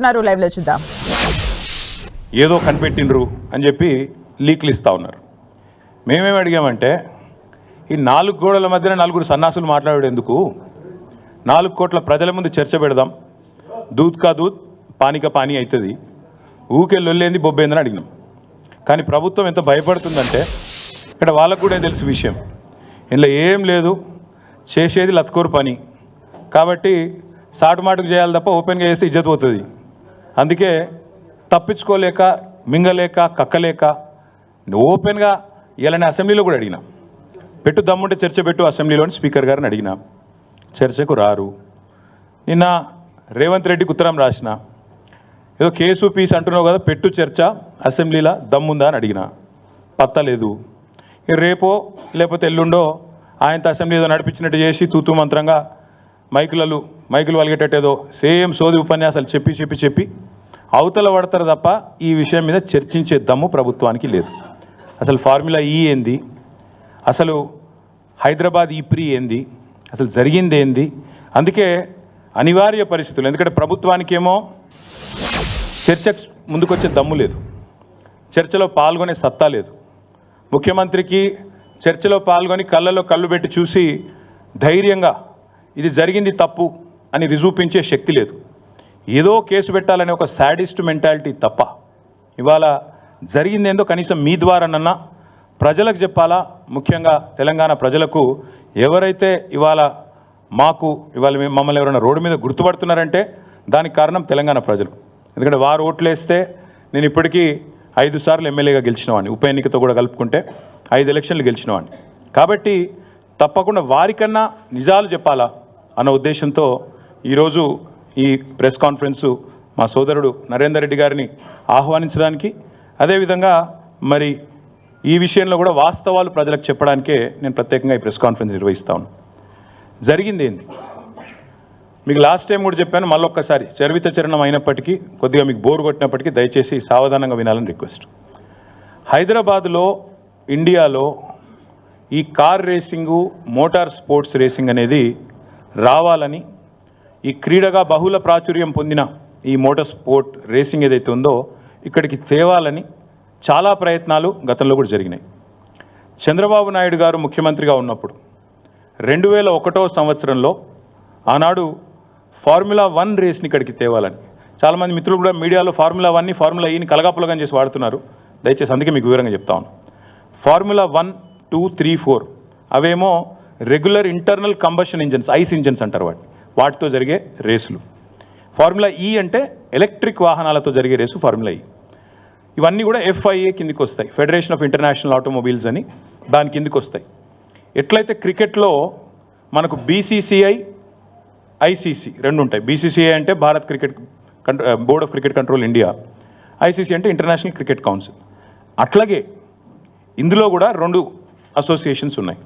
Live లో చూద్దాం. ఏదో కనిపెట్టిండ్రు అని చెప్పి లీక్లు ఇస్తూ ఉన్నారు. మేమేమి అడిగామంటే ఈ 4 గోడల మధ్యన 4 సన్నాసులు మాట్లాడేందుకు 4 కోట్ల ప్రజల ముందు చర్చ పెడదాం, దూద్ కా దూద్ పానీ కా పానీ అవుతుంది, ఊకే లొల్లేంది బొబ్బేందని అడిగినాం. కానీ ప్రభుత్వం ఎంత భయపడుతుందంటే ఇక్కడ వాళ్ళకు కూడా తెలుసు విషయం, ఇందులో ఏం లేదు, చేసేది లత్కోరు పని కాబట్టి సాటుమాటుకు చేయాలి తప్ప ఓపెన్గా చేస్తే ఇజ్జత్ పోతుంది. అందుకే తప్పించుకోలేక మింగలేక కక్కలేక ఓపెన్గా ఇలానే అసెంబ్లీలో కూడా అడిగినా, పెట్టు దమ్ముంటే చర్చ పెట్టు అసెంబ్లీలోని స్పీకర్ గారిని అడిగినా, చర్చకు రారు. నిన్న రేవంత్ రెడ్డికి ఉత్తరం రాసిన, ఏదో కేసు పీస్ అంటున్నావు కదా, పెట్టు చర్చ అసెంబ్లీలో దమ్ముందా అని అడిగిన, పత్తలేదు. రేపో లేకపోతే ఎల్లుండో ఆయనతో అసెంబ్లీ ఏదో నడిపించినట్టు చేసి తూతూ మంత్రంగా మైకులు వలిగేటట్టేదో సేమ్ సోది ఉపన్యాసాలు చెప్పి అవతల పడతారు తప్ప ఈ విషయం మీద చర్చించే దమ్ము ప్రభుత్వానికి లేదు. అసలు ఫార్ములా ఈ ఏంది, అసలు హైదరాబాద్ ఈ ప్రీ ఏంది, అసలు జరిగింది ఏంది. అందుకే అనివార్య పరిస్థితులు, ఎందుకంటే ప్రభుత్వానికేమో చర్చకు ముందుకొచ్చే దమ్ము లేదు, చర్చలో పాల్గొనే సత్తా లేదు. ముఖ్యమంత్రికి చర్చలో పాల్గొని కళ్ళలో కళ్ళు పెట్టి చూసి ధైర్యంగా ఇది జరిగింది తప్పు అని రుజువుపించే శక్తి లేదు. ఏదో కేసు పెట్టాలనే ఒక సాడిస్ట్ మెంటాలిటీ తప్ప ఇవాళ జరిగిందేందో కనీసం మీ ద్వారానన్నా ప్రజలకు చెప్పాలా. ముఖ్యంగా తెలంగాణ ప్రజలకు ఎవరైతే ఇవాళ మమ్మల్ని ఎవరైనా రోడ్డు మీద గుర్తుపడుతున్నారంటే దానికి కారణం తెలంగాణ ప్రజలు. ఎందుకంటే వారు ఓట్లేస్తే నేను ఇప్పటికీ 5 సార్లు ఎమ్మెల్యేగా గెలిచినవాడిని, ఉప ఎన్నికతో కూడా కలుపుకుంటే 5 ఎలక్షన్లు గెలిచినవాడిని. కాబట్టి తప్పకుండా వారికన్నా నిజాలు చెప్పాలా అన్న ఉద్దేశంతో ఈరోజు ఈ ప్రెస్ కాన్ఫరెన్సు మా సోదరుడు నరేందర్ రెడ్డి గారిని ఆహ్వానించడానికి, అదేవిధంగా మరి ఈ విషయంలో కూడా వాస్తవాలు ప్రజలకు చెప్పడానికే నేను ప్రత్యేకంగా ఈ ప్రెస్ కాన్ఫరెన్స్ నిర్వహిస్తాను. జరిగింది ఏంది మీకు లాస్ట్ టైం కూడా చెప్పాను, మళ్ళొక్కసారి చరివిత చరణం అయినప్పటికీ కొద్దిగా మీకు బోర్ కొట్టినప్పటికీ దయచేసి సావధానంగా వినాలని రిక్వెస్ట్. హైదరాబాదులో ఇండియాలో ఈ car racing, motor sports racing అనేది రావాలని, ఈ క్రీడగా బహుళ ప్రాచుర్యం పొందిన ఈ మోటార్ స్పోర్ట్ రేసింగ్ ఏదైతే ఉందో ఇక్కడికి తేవాలని చాలా ప్రయత్నాలు గతంలో కూడా జరిగినాయి. చంద్రబాబు నాయుడు గారు ముఖ్యమంత్రిగా ఉన్నప్పుడు 2001వ సంవత్సరంలో ఆనాడు ఫార్ములా 1 రేస్ని ఇక్కడికి తేవాలని, చాలామంది మిత్రులు కూడా మీడియాలో ఫార్ములా 1ని ఫార్ములా ఈని కలగాపులగం చేసి వాడుతున్నారు. దయచేసి అందుకే మీకు వివరంగా చెప్తా ఉన్నాను. ఫార్ములా 1, 2, 3, 4 అవేమో regular internal combustion engines, ice engines అంటారు వాటితో జరిగే రేసులు. ఫార్ములా ఈ అంటే ఎలక్ట్రిక్ వాహనాలతో జరిగే రేసు ఫార్ములా ఈ. ఇవన్నీ కూడా FIA కిందికి వస్తాయి, ఫెడరేషన్ ఆఫ్ ఇంటర్నేషనల్ ఆటోమొబైల్స్ అని, దాని కిందికి వస్తాయి. ఎట్లయితే క్రికెట్లో మనకు BCCI, ICC రెండు ఉంటాయి. BCCI అంటే Bharat cricket board of cricket control India, ICC అంటే ఇంటర్నేషనల్ క్రికెట్ కౌన్సిల్. అట్లాగే ఇందులో కూడా 2 అసోసియేషన్స్ ఉన్నాయి.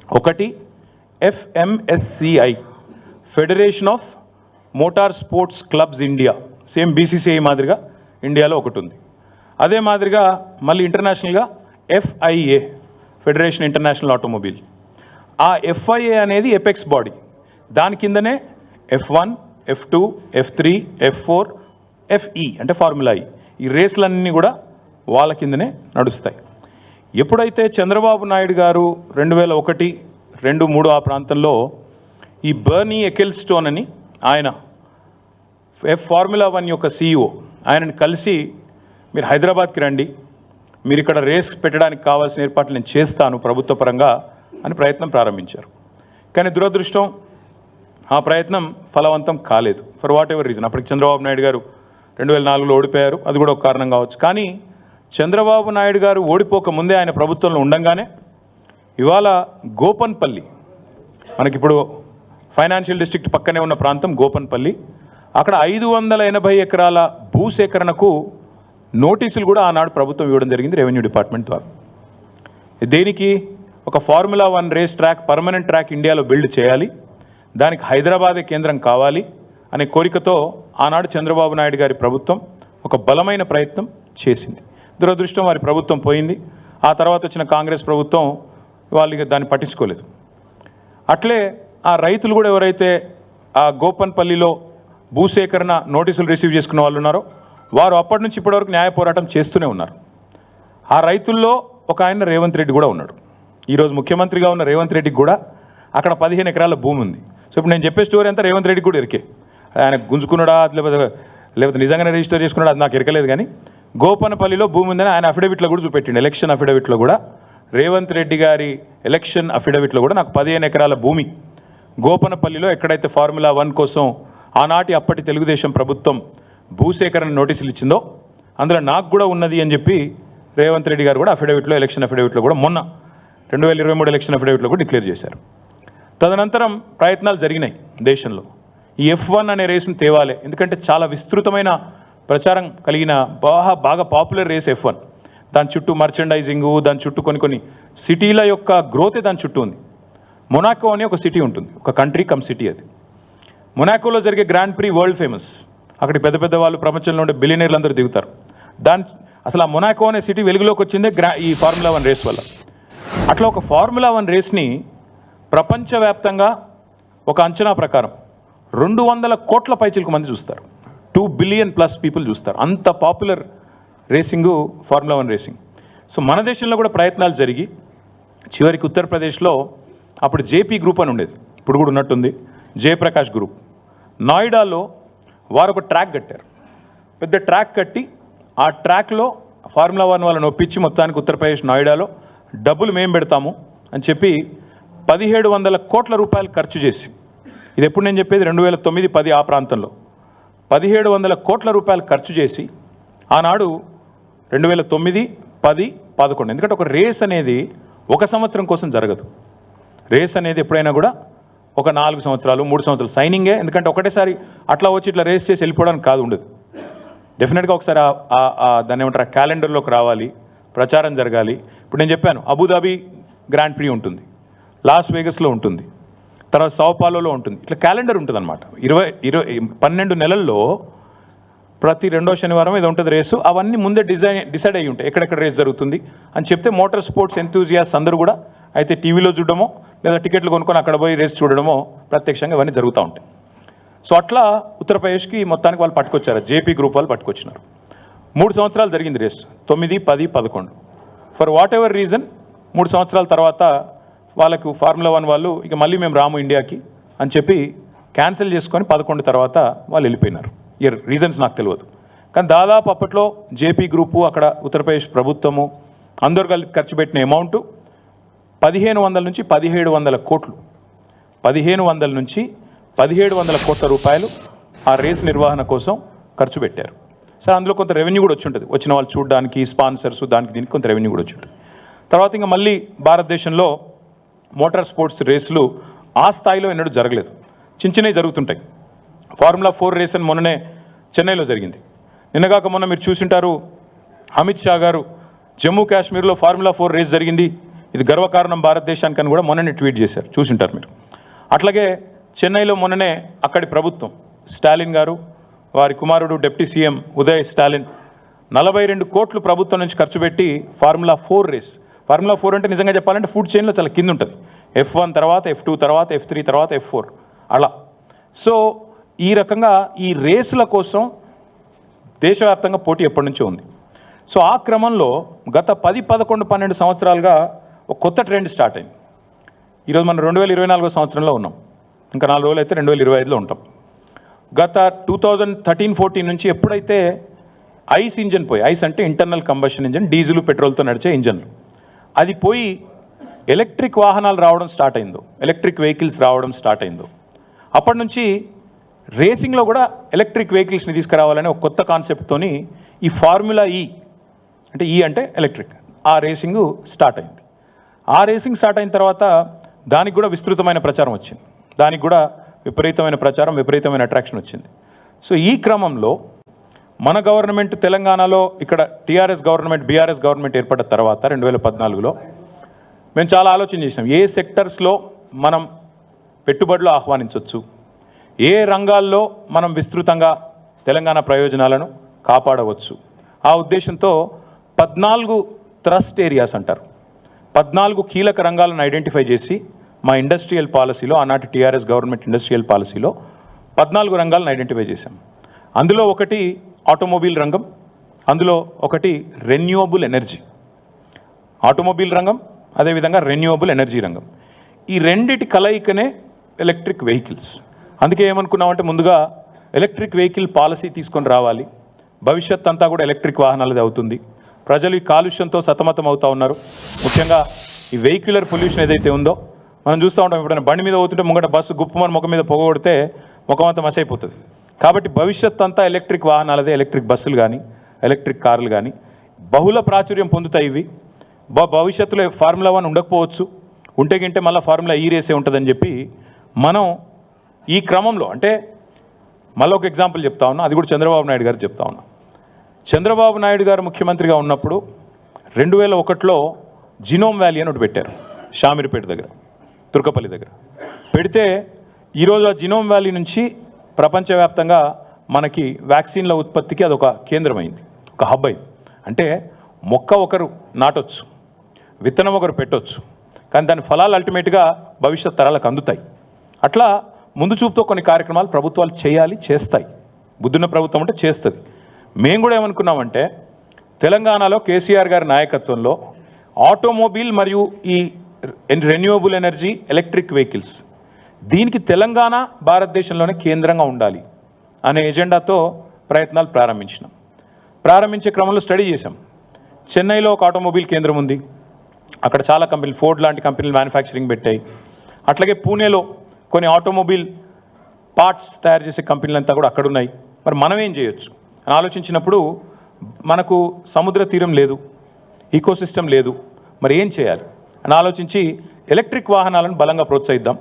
ఒకటి FMSCI, federation of motor sports clubs India, same BCCI మాదిరిగా ఇండియాలో ఒకటి ఉంది. అదే మాదిరిగా మళ్ళీ ఇంటర్నేషనల్గా FIA, ఫెడరేషన్ ఇంటర్నేషనల్ ఆటోమొబైల్. ఆ FIA అనేది ఎపెక్స్ బాడీ, దాని కిందనే F1, F2, F3, F4, FE అంటే ఫార్ములా ఈ. ఈ రేసులన్నీ కూడా వాళ్ళ కిందనే నడుస్తాయి. ఎప్పుడైతే చంద్రబాబు నాయుడు గారు 2001, 2, 3 ఆ ప్రాంతంలో ఈ బర్నీ ఎకెల్స్టోన్ అని ఆయన ఫార్ములా 1 యొక్క CEO ఆయనని కలిసి మీరు హైదరాబాద్కి రండి, మీరు ఇక్కడ రేస్ పెట్టడానికి కావాల్సిన ఏర్పాట్లు నేను చేస్తాను ప్రభుత్వ పరంగా అని ప్రయత్నం ప్రారంభించారు. కానీ దురదృష్టం ఆ ప్రయత్నం ఫలవంతం కాలేదు, ఫర్ వాట్ ఎవర్ రీజన్. అప్పటికి చంద్రబాబు నాయుడు గారు 2004లో ఓడిపోయారు, అది కూడా ఒక కారణం కావచ్చు. కానీ చంద్రబాబు నాయుడు గారు ఓడిపోక ముందే ఆయన ప్రభుత్వంలో ఉండంగానే ఇవాళ గోపన్పల్లి, మనకిప్పుడు ఫైనాన్షియల్ డిస్ట్రిక్ట్ పక్కనే ఉన్న ప్రాంతం గోపన్పల్లి, అక్కడ 580 ఎకరాల భూసేకరణకు నోటీసులు కూడా ఆనాడు ప్రభుత్వం ఇవ్వడం జరిగింది రెవెన్యూ డిపార్ట్మెంట్ ద్వారా. దేనికి? ఒక formula 1 race track, permanent track ఇండియాలో బిల్డ్ చేయాలి, దానికి హైదరాబాదే కేంద్రం కావాలి అనే కోరికతో ఆనాడు చంద్రబాబు నాయుడు గారి ప్రభుత్వం ఒక బలమైన ప్రయత్నం చేసింది. దురదృష్టం వారి ప్రభుత్వం పోయింది. ఆ తర్వాత వచ్చిన కాంగ్రెస్ ప్రభుత్వం వాళ్ళు దాన్ని పట్టించుకోలేదు. అట్లే ఆ రైతులు కూడా ఎవరైతే ఆ గోపన్పల్లిలో భూసేకరణ నోటీసులు రిసీవ్ చేసుకున్న వాళ్ళు ఉన్నారో వారు అప్పటి నుంచి ఇప్పటివరకు న్యాయ పోరాటం చేస్తూనే ఉన్నారు. ఆ రైతుల్లో ఒక ఆయన రేవంత్ రెడ్డి కూడా ఉన్నాడు. ఈరోజు ముఖ్యమంత్రిగా ఉన్న రేవంత్ రెడ్డికి కూడా అక్కడ 15 ఎకరాల భూమి ఉంది. సో ఇప్పుడు నేను చెప్పే స్టోరీ అంతా రేవంత్ రెడ్డికి కూడా ఎరికే. ఆయన గుంజుకున్నాడా లేకపోతే నిజంగానే రిజిస్టర్ చేసుకున్నాడా అది నాకు ఎరకలేదు. కానీ గోపనపల్లిలో భూమి ఉందని ఆయన అఫిడవిట్లో కూడా చూపెట్టిండు. ఎలక్షన్ అఫిడవిట్లో కూడా రేవంత్ రెడ్డి గారి ఎలక్షన్ అఫిడవిట్లో కూడా నాకు 15 ఎకరాల భూమి గోపనపల్లిలో ఎక్కడైతే ఫార్ములా 1 కోసం ఆనాటి అప్పటి తెలుగుదేశం ప్రభుత్వం భూసేకరణ నోటీసులు ఇచ్చిందో అందులో నాకు కూడా ఉన్నది అని చెప్పి రేవంత్ రెడ్డి గారు కూడా అఫిడవిట్లో ఎలక్షన్ అఫిడవిట్లో కూడా మొన్న 2023 ఎలక్షన్ అఫిడవిట్లో కూడా డిక్లేర్ చేశారు. తదనంతరం ప్రయత్నాలు జరిగినాయి దేశంలో. ఈ F1 అనే రేసును తేవాలి. ఎందుకంటే చాలా విస్తృతమైన ప్రచారం కలిగిన బాగా పాపులర్ రేస్ F1. దాని చుట్టూ మర్చెండైజింగు, దాని చుట్టూ కొన్ని సిటీల యొక్క గ్రోతే దాని చుట్టూ ఉంది. మొనాకో అనే ఒక సిటీ ఉంటుంది, ఒక కంట్రీ కమ్ సిటీ. అది మొనాకోలో జరిగే గ్రాండ్ ప్రీ వరల్డ్ ఫేమస్. అక్కడికి పెద్ద పెద్ద వాళ్ళు ప్రపంచంలో ఉండే బిలియనీర్లు అందరూ దిగుతారు. అసలు ఆ మొనాకో అనే సిటీ వెలుగులోకి వచ్చిందే ఈ ఫార్ములా 1 రేస్ వల్ల. అట్లా ఒక ఫార్ములా 1 రేస్ని ప్రపంచవ్యాప్తంగా ఒక అంచనా ప్రకారం 200 కోట్ల పైచిలకు మంది చూస్తారు. 2 బిలియన్ ప్లస్ పీపుల్ చూస్తారు. అంత popular racing formula 1 racing. So మన దేశంలో కూడా ప్రయత్నాలు జరిగి చివరికి ఉత్తరప్రదేశ్లో అప్పుడు జేపీ గ్రూప్ అని ఉండేది, ఇప్పుడు కూడా ఉన్నట్టుంది, జయప్రకాష్ గ్రూప్. నోయిడాలో వారు ఒక ట్రాక్ కట్టారు. పెద్ద ట్రాక్ కట్టి ఆ ట్రాక్లో ఫార్ములా 1 వాళ్ళని ఒప్పించి మొత్తానికి ఉత్తరప్రదేశ్ నోయిడాలో డబ్బులు మేము పెడతాము అని చెప్పి 1700 కోట్ల రూపాయలు ఖర్చు చేసి, ఇది ఎప్పుడు నేను చెప్పేది 2009-10 ఆ ప్రాంతంలో 1700 కోట్ల రూపాయలు ఖర్చు చేసి ఆనాడు 2009, 10, 11. ఎందుకంటే ఒక రేస్ అనేది 1 సంవత్సరం కోసం జరగదు. రేస్ అనేది ఎప్పుడైనా కూడా ఒక 4 సంవత్సరాలు 3 సంవత్సరాలు సైనింగే. ఎందుకంటే ఒకటేసారి అట్లా వచ్చి ఇట్లా రేస్ చేసి వెళ్ళిపోవడానికి కాదు, ఉండదు. డెఫినెట్గా ఒకసారి దాన్ని ఏమంటారు క్యాలెండర్లోకి రావాలి, ప్రచారం జరగాలి. ఇప్పుడు నేను చెప్పాను అబుదాబి గ్రాండ్ ప్రీ ఉంటుంది, లాస్ వేగస్లో ఉంటుంది, తర్వాత సౌపాలోలో ఉంటుంది. ఇట్లా క్యాలెండర్ ఉంటుంది అనమాట. 12 నెలల్లో ప్రతి 2వ శనివారం ఏదో ఉంటుంది రేసు. అవన్నీ ముందే డిసైడ్ అయ్యి ఉంటాయి ఎక్కడెక్కడ రేస్ జరుగుతుంది అని చెప్తే మోటార్ స్పోర్ట్స్ ఎంతూజియాస్ అందరూ కూడా అయితే టీవీలో చూడడమో లేదా టికెట్లు కొనుక్కొని అక్కడ పోయి రేస్ చూడడమో ప్రత్యక్షంగా ఇవన్నీ జరుగుతూ ఉంటాయి. సో అట్లా ఉత్తరప్రదేశ్కి మొత్తానికి వాళ్ళు పట్టుకొచ్చారు, జేపీ గ్రూప్ వాళ్ళు పట్టుకొచ్చినారు. 3 సంవత్సరాలు జరిగింది race, 9, 10, 11. For whatever reason 3 సంవత్సరాల తర్వాత వాళ్ళకు ఫార్ములా 1 వాళ్ళు ఇక మళ్ళీ మేము రాము ఇండియాకి అని చెప్పి క్యాన్సిల్ చేసుకొని 11 తర్వాత వాళ్ళు వెళ్ళిపోయినారు. ఈ రీజన్స్ నాకు తెలియదు. కానీ దాదాపు అప్పట్లో జేపీ గ్రూపు అక్కడ ఉత్తరప్రదేశ్ ప్రభుత్వము అందరు కలిసి ఖర్చు పెట్టిన అమౌంట్ 1500 నుంచి 1700 కోట్లు. 1500 నుంచి 1700 కోట్ల రూపాయలు ఆ రేస్ నిర్వహణ కోసం ఖర్చు పెట్టారు. సరే, అందులో కొంత రెవెన్యూ కూడా వచ్చి ఉంటుంది, వచ్చిన వాళ్ళు చూడడానికి, స్పాన్సర్స్, దానికి దీనికి కొంత రెవెన్యూ కూడా వచ్చి ఉంటుంది. తర్వాత ఇంకా మళ్ళీ భారతదేశంలో మోటార్ స్పోర్ట్స్ రేసులు ఆ స్థాయిలో ఎన్నడూ జరగలేదు, చిన్నవి జరుగుతుంటాయి. ఫార్ములా 4 రేస్ అని మొన్ననే చెన్నైలో జరిగింది. నిన్నగాక మొన్న మీరు చూసింటారు, అమిత్ షా గారు జమ్మూ కాశ్మీర్లో ఫార్ములా 4 రేస్ జరిగింది, ఇది గర్వకారణం భారతదేశానికి అని కూడా మొన్ననే ట్వీట్ చేశారు, చూసింటారు మీరు. అట్లాగే చెన్నైలో మొన్ననే అక్కడి ప్రభుత్వం స్టాలిన్ గారు, వారి కుమారుడు డిప్యూటీ సీఎం ఉదయ్ స్టాలిన్ 42 కోట్లు ప్రభుత్వం నుంచి ఖర్చు పెట్టి ఫార్ములా 4 రేస్. ఫార్ములా 4 అంటే నిజంగా చెప్పాలంటే ఫుడ్ చైన్లో చాలా కింద ఉంటుంది. F1 తర్వాత F2 తర్వాత F3 తర్వాత F4 అలా. సో ఈ రకంగా ఈ రేసుల కోసం దేశవ్యాప్తంగా పోటీ ఎప్పటి నుంచో ఉంది. సో ఆ క్రమంలో గత 10, 11, 12 సంవత్సరాలుగా ఒక కొత్త ట్రెండ్ స్టార్ట్ అయింది. ఈరోజు మనం 2024 సంవత్సరంలో ఉన్నాం, ఇంకా 4 రోజులు అయితే 2025లో ఉంటాం. గత 2013-14 నుంచి ఎప్పుడైతే ఐస్ ఇంజన్ పోయి, ఐస్ అంటే ఇంటర్నల్ కంబషన్ ఇంజన్, డీజిల్ పెట్రోల్తో నడిచే ఇంజన్లు, అది పోయి ఎలక్ట్రిక్ వాహనాలు రావడం స్టార్ట్ అయిందో, ఎలక్ట్రిక్ వెహికల్స్ రావడం స్టార్ట్ అయిందో, అప్పటి నుంచి రేసింగ్లో కూడా ఎలక్ట్రిక్ వెహికల్స్ని తీసుకురావాలనే ఒక కొత్త కాన్సెప్ట్తోని ఈ ఫార్ములా ఈ అంటే ఎలక్ట్రిక్, ఆ రేసింగు స్టార్ట్ అయింది. ఆ రేసింగ్ స్టార్ట్ అయిన తర్వాత దానికి కూడా విస్తృతమైన ప్రచారం వచ్చింది, దానికి కూడా విపరీతమైన ప్రచారం, విపరీతమైన అట్రాక్షన్ వచ్చింది. సో ఈ క్రమంలో మన గవర్నమెంట్ తెలంగాణలో ఇక్కడ టీఆర్ఎస్ గవర్నమెంట్, బీఆర్ఎస్ గవర్నమెంట్ ఏర్పడిన తర్వాత 2014లో మేము చాలా ఆలోచన చేసినాం, ఏ సెక్టర్స్లో మనం పెట్టుబడులు ఆహ్వానించవచ్చు, ఏ రంగాల్లో మనం విస్తృతంగా తెలంగాణ ప్రయోజనాలను కాపాడవచ్చు. ఆ ఉద్దేశంతో 14 థ్రస్ట్ ఏరియాస్ అంటారు, 14 కీలక రంగాలను ఐడెంటిఫై చేసి మా ఇండస్ట్రియల్ పాలసీలో, ఆనాటి టీఆర్ఎస్ గవర్నమెంట్ ఇండస్ట్రియల్ పాలసీలో 14 రంగాలను ఐడెంటిఫై చేశాం. అందులో ఒకటి ఆటోమొబైల్ రంగం, అందులో ఒకటి రెన్యూవబుల్ ఎనర్జీ. ఆటోమొబైల్ రంగం, అదేవిధంగా రెన్యూవబుల్ ఎనర్జీ రంగం. ఈ రెండిటి కలయికనే ఎలక్ట్రిక్ వెహికల్స్. అందుకే ఏమనుకున్నామంటే ముందుగా ఎలక్ట్రిక్ వెహికల్ పాలసీ తీసుకొని రావాలి. భవిష్యత్ అంతా కూడా ఎలక్ట్రిక్ వాహనాలది అవుతుంది. ప్రజలు ఈ కాలుష్యంతో సతమతం అవుతూ ఉన్నారు. ముఖ్యంగా ఈ వెహిక్యులర్ పొల్యూషన్ ఏదైతే ఉందో మనం చూస్తూ ఉంటాం. ఎప్పుడైనా బండి మీద పోతుంటే ముంగట బస్సు గుప్పమని ముఖం మీద పొగొడితే ముఖం అంతా మసైపోతుంది. కాబట్టి భవిష్యత్ అంతా ఎలక్ట్రిక్ వాహనాలదే. ఎలక్ట్రిక్ బస్సులు కానీ ఎలక్ట్రిక్ కార్లు కానీ బహుళ ప్రాచుర్యం పొందుతాయి. ఇవి భవిష్యత్తులో ఫార్ములా 1 ఉండకపోవచ్చు, ఉంటే గింటే మళ్ళీ ఫార్ములా ఈ రేసే ఉంటుందని చెప్పి మనం ఈ క్రమంలో, అంటే మళ్ళీ ఒక ఎగ్జాంపుల్ చెప్తా ఉన్నా, అది కూడా చంద్రబాబు నాయుడు గారు చెప్తా ఉన్నా. చంద్రబాబు నాయుడు గారు ముఖ్యమంత్రిగా ఉన్నప్పుడు 2001లో జినోమ్ వ్యాలీ అని ఒకటి పెట్టారు షామీర్పేట దగ్గర, తుర్కపల్లి దగ్గర పెడితే ఈరోజు ఆ జినోమ్ వ్యాలీ నుంచి ప్రపంచవ్యాప్తంగా మనకి వ్యాక్సిన్ల ఉత్పత్తికి అదొక కేంద్రమైంది, ఒక హబ్ అయింది. అంటే మొక్క ఒకరు నాటొచ్చు, విత్తనం ఒకరు పెట్టొచ్చు, కానీ దాని ఫలాలు అల్టిమేట్గా భవిష్యత్ తరాలకు అందుతాయి. అట్లా ముందు చూపుతో కొన్ని కార్యక్రమాలు ప్రభుత్వాలు చేయాలి, చేస్తాయి. బుద్ధున్న ప్రభుత్వం అంటే చేస్తుంది. మేము కూడా ఏమనుకున్నామంటే తెలంగాణలో కేసీఆర్ గారి నాయకత్వంలో ఆటోమొబైల్ మరియు ఈ రెన్యూవబుల్ ఎనర్జీ ఎలక్ట్రిక్ వెహికల్స్ దీనికి తెలంగాణ భారతదేశంలోనే కేంద్రంగా ఉండాలి అనే ఎజెండాతో ప్రయత్నాలు ప్రారంభించినాం. ప్రారంభించే క్రమంలో స్టడీ చేశాం. చెన్నైలో ఒక ఆటోమొబైల్ కేంద్రం ఉంది. అక్కడ చాలా కంపెనీలు, ఫోర్డ్ లాంటి కంపెనీలు మ్యానుఫ్యాక్చరింగ్ పెట్టాయి. అట్లాగే పూణేలో కొన్ని ఆటోమొబైల్ పార్ట్స్ తయారు చేసే కంపెనీలు అంతా కూడా అక్కడ ఉన్నాయి. మరి మనం ఏం చేయొచ్చు అని ఆలోచించినప్పుడు మనకు సముద్ర తీరం లేదు, ఈకోసిస్టమ్ లేదు, మరి ఏం చేయాలి అని ఆలోచించి ఎలక్ట్రిక్ వాహనాలను బలంగా ప్రోత్సహిద్దాం,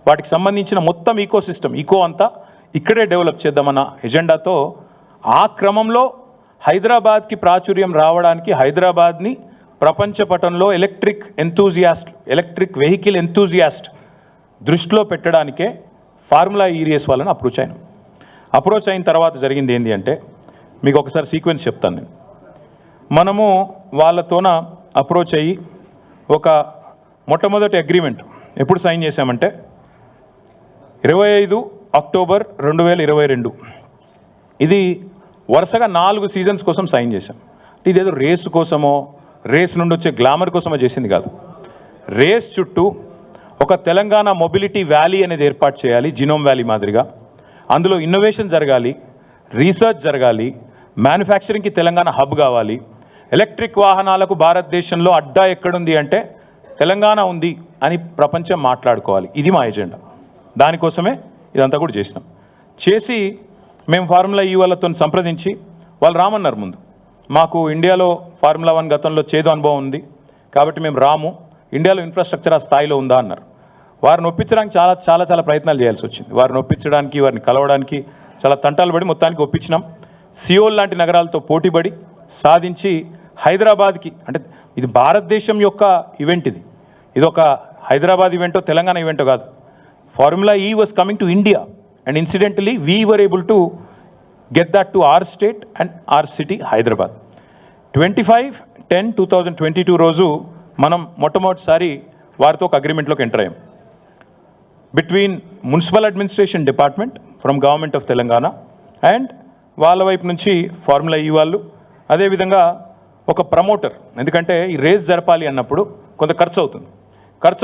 వాటికి సంబంధించిన మొత్తం ఈకోసిస్టమ్ అంతా ఇక్కడే డెవలప్ చేద్దామన్న ఎజెండాతో ఆ క్రమంలో హైదరాబాద్కి ప్రాచుర్యం రావడానికి, హైదరాబాద్ని ప్రపంచ పటంలో ఎలక్ట్రిక్ వెహికల్ ఎంతూజియాస్ట్ దృష్టిలో పెట్టడానికే ఫార్ములా ఈ రేస్ వాళ్ళని అప్రోచ్ అయిన తర్వాత జరిగింది ఏంటి అంటే, మీకు ఒకసారి సీక్వెన్స్ చెప్తాను నేను. మనము వాళ్ళతోన అప్రోచ్ అయ్యి ఒక మొట్టమొదటి అగ్రిమెంట్ ఎప్పుడు సైన్ చేశామంటే 25 అక్టోబర్ 2022. ఇది వరుసగా 4 సీజన్స్ కోసం సైన్ చేశాం. ఇదేదో రేసు కోసమో, రేస్ నుండి వచ్చే గ్లామర్ కోసమో చేసింది కాదు. రేస్ చుట్టూ ఒక తెలంగాణ మొబిలిటీ వ్యాలీ అనేది ఏర్పాటు చేయాలి, జినోమ్ వ్యాలీ మాదిరిగా. అందులో ఇన్నోవేషన్ జరగాలి, రీసెర్చ్ జరగాలి, మ్యానుఫ్యాక్చరింగ్కి తెలంగాణ హబ్ కావాలి. ఎలక్ట్రిక్ వాహనాలకు భారతదేశంలో అడ్డా ఎక్కడుంది అంటే తెలంగాణ ఉంది అని ప్రపంచం మాట్లాడుకోవాలి. ఇది మా ఎజెండా. దానికోసమే ఇదంతా కూడా చేసి మేము ఫార్ములా ఈ వాళ్ళతో సంప్రదించి వాళ్ళు రామన్నారు. ముందు మాకు ఇండియాలో ఫార్ములా 1 గతంలో చేదు అనుభవం ఉంది కాబట్టి మేము రాము, ఇండియాలో ఇన్ఫ్రాస్ట్రక్చర్ ఆ స్థాయిలో ఉందా అన్నారు. వారిని ఒప్పించడానికి చాలా ప్రయత్నాలు చేయాల్సి వచ్చింది. వారిని ఒప్పించడానికి, వారిని కలవడానికి చాలా తంటాలు పడి మొత్తానికి ఒప్పించినాం. సియోల్ లాంటి నగరాలతో పోటీపడి సాధించి హైదరాబాద్కి, అంటే ఇది భారతదేశం యొక్క ఈవెంట్, ఇది ఒక హైదరాబాద్ ఈవెంటో తెలంగాణ ఈవెంటో కాదు. Formula E was coming to India and incidentally we were able to get that to our state and our city Hyderabad. 25/10/2022 రోజు మనం మొట్టమొదటిసారి వారితో ఒక అగ్రిమెంట్లోకి ఎంటర్ అయ్యాం. Between municipal administration department from government of Telangana and వాళ్ళ వైపు నుంచి ఫార్ములా ఈ వాళ్ళు, అదేవిధంగా ఒక ప్రమోటర్. ఎందుకంటే ఈ రేస్ జరపాలి అన్నప్పుడు కొంత ఖర్చు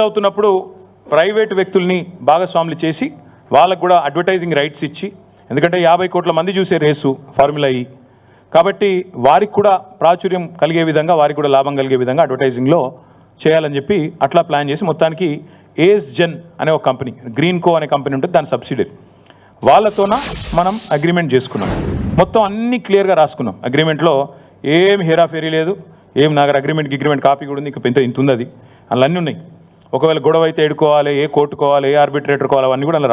అవుతున్నప్పుడు ప్రైవేట్ వ్యక్తుల్ని భాగస్వాములు చేసి వాళ్ళకు కూడా అడ్వర్టైజింగ్ రైట్స్ ఇచ్చి, ఎందుకంటే 50 కోట్ల మంది చూసే రేసు ఫార్ములా ఈ, కాబట్టి వారికి కూడా ప్రాచుర్యం కలిగే విధంగా, వారికి కూడా లాభం కలిగే విధంగా అడ్వర్టైజింగ్లో చేయాలని చెప్పి అట్లా ప్లాన్ చేసి మొత్తానికి ఏస్ జెన్ అనే ఒక కంపెనీ, గ్రీన్ కో అనే కంపెనీ ఉంటుంది, దాని సబ్సిడరీ, వాళ్ళతోన మనం అగ్రిమెంట్ చేసుకున్నాం. మొత్తం అన్నీ క్లియర్గా రాసుకున్నాం. అగ్రిమెంట్లో ఏం హేరాఫేరీ లేదు, ఏం నాగర్ అగ్రిమెంట్ కాపీ కూడా ఉంది, ఇంకా ఇంత ఉంది, అది అందులో అన్నీ ఉన్నాయి. ఒకవేళ గొడవ అయితే ఎడుకోవాలి, ఏ కోర్టుకోవాలి, ఏ ఆర్బిట్రేటర్ కోవాలి, అవన్నీ కూడా అలా